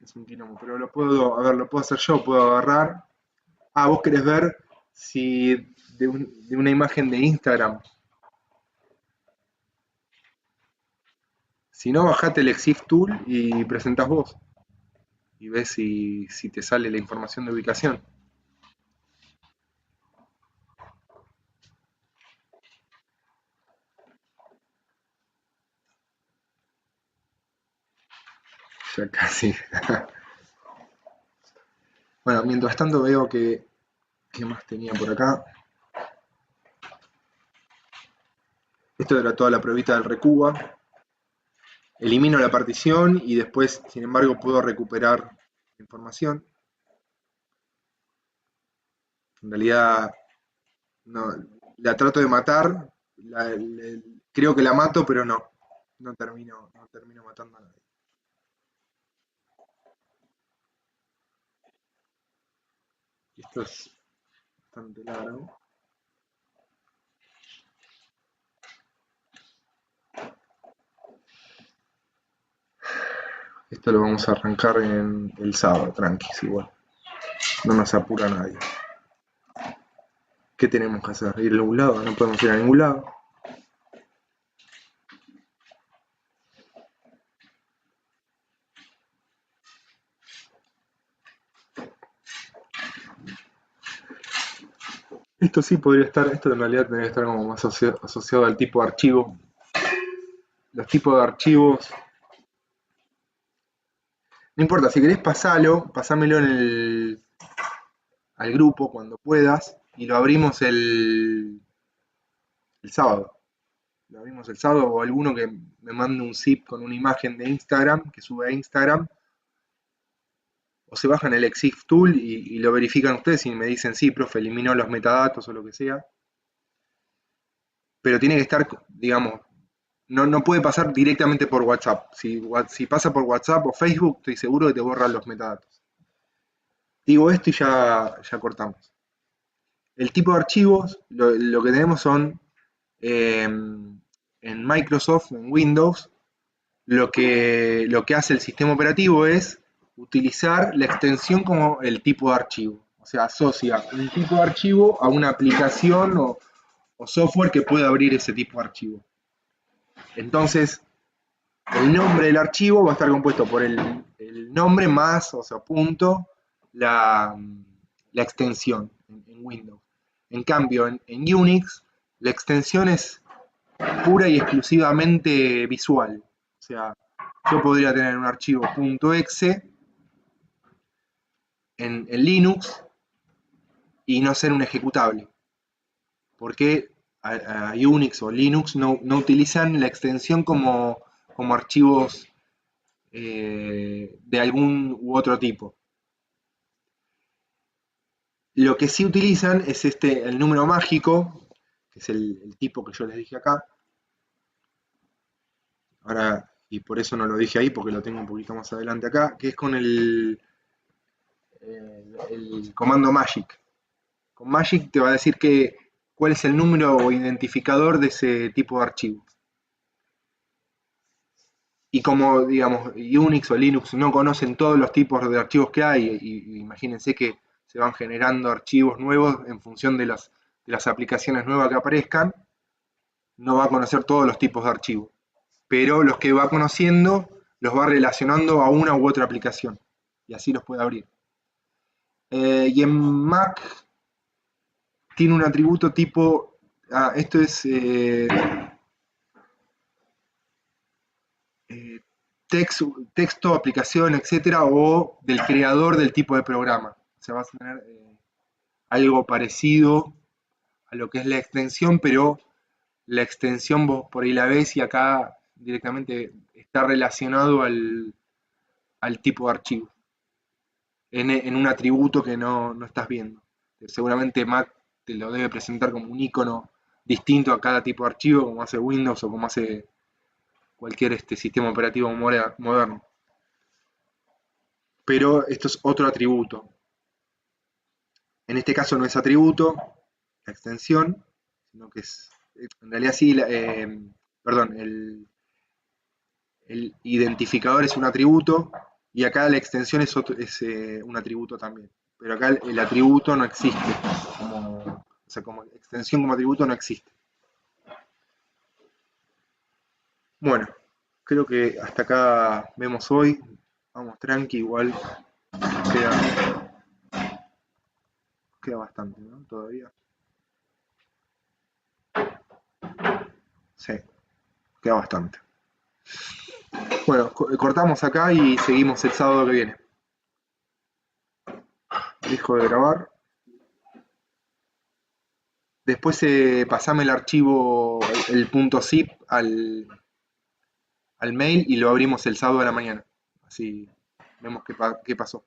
Es un quilombo, pero lo puedo hacer yo, puedo agarrar. Ah, vos querés ver si de una imagen de Instagram. Si no, bajate el EXIF Tool y presentás vos. Y ves si te sale la información de ubicación. Ya casi. Bueno, mientras tanto veo que... ¿Qué más tenía por acá? Esto era toda la pruebita del Recuba. Elimino la partición y después, sin embargo, puedo recuperar información. En realidad, no, la trato de matar. Creo que la mato, pero no. No termino matando a nadie. Esto es bastante largo. Esto lo vamos a arrancar en el sábado, tranquis, igual. No nos apura nadie. ¿Qué tenemos que hacer? ¿Ir a algún lado? No podemos ir a ningún lado. Esto sí podría estar, esto en realidad tendría que estar como más asociado al tipo de archivo. Los tipos de archivos. No importa, si querés pasámelo al grupo cuando puedas y lo abrimos el sábado. Lo abrimos el sábado o alguno que me mande un zip con una imagen de Instagram, que sube a Instagram, o se bajan el EXIF Tool y lo verifican ustedes y me dicen, sí, profe, eliminó los metadatos o lo que sea. Pero tiene que estar, digamos, no puede pasar directamente por WhatsApp. Si pasa por WhatsApp o Facebook, estoy seguro que te borran los metadatos. Digo esto y ya cortamos. El tipo de archivos, lo que tenemos son en Microsoft, en Windows, lo que hace el sistema operativo es utilizar la extensión como el tipo de archivo. O sea, asocia un tipo de archivo a una aplicación o software que pueda abrir ese tipo de archivo. Entonces, el nombre del archivo va a estar compuesto por el nombre más, o sea, punto, la extensión en Windows. En cambio, en Unix, la extensión es pura y exclusivamente visual. O sea, yo podría tener un archivo .exe en Linux y no ser un ejecutable. Porque a Unix o Linux no utilizan la extensión como archivos de algún u otro tipo. Lo que sí utilizan es el número mágico, que es el tipo que yo les dije acá. Ahora, y por eso no lo dije ahí, porque lo tengo un poquito más adelante acá, que es con el comando magic. Con magic te va a decir cuál es el número o identificador de ese tipo de archivo. Y como, digamos, Unix o Linux no conocen todos los tipos de archivos que hay, y imagínense que se van generando archivos nuevos en función de las aplicaciones nuevas que aparezcan, no va a conocer todos los tipos de archivos. Pero los que va conociendo los va relacionando a una u otra aplicación. Y así los puede abrir. Y en Mac tiene un atributo tipo, esto es texto, aplicación, etcétera, o del creador del tipo de programa. O sea, vas a tener algo parecido a lo que es la extensión, pero la extensión vos por ahí la ves y acá directamente está relacionado al tipo de archivo, en un atributo que no estás viendo. Seguramente Mac te lo debe presentar como un icono distinto a cada tipo de archivo, como hace Windows o como hace cualquier sistema operativo moderno. Pero esto es otro atributo. En este caso no es atributo, la extensión, sino que es, en realidad sí, perdón, el identificador es un atributo y acá la extensión es un atributo también. Pero acá el atributo no existe, o sea, como extensión como atributo no existe. Bueno, creo que hasta acá vemos hoy. Vamos tranqui, igual queda bastante, ¿no? Todavía. Sí, queda bastante. Bueno, cortamos acá y seguimos el sábado que viene. Dejo de grabar. Después pasame el archivo, el .zip al mail y lo abrimos el sábado de la mañana. Así vemos qué pasó.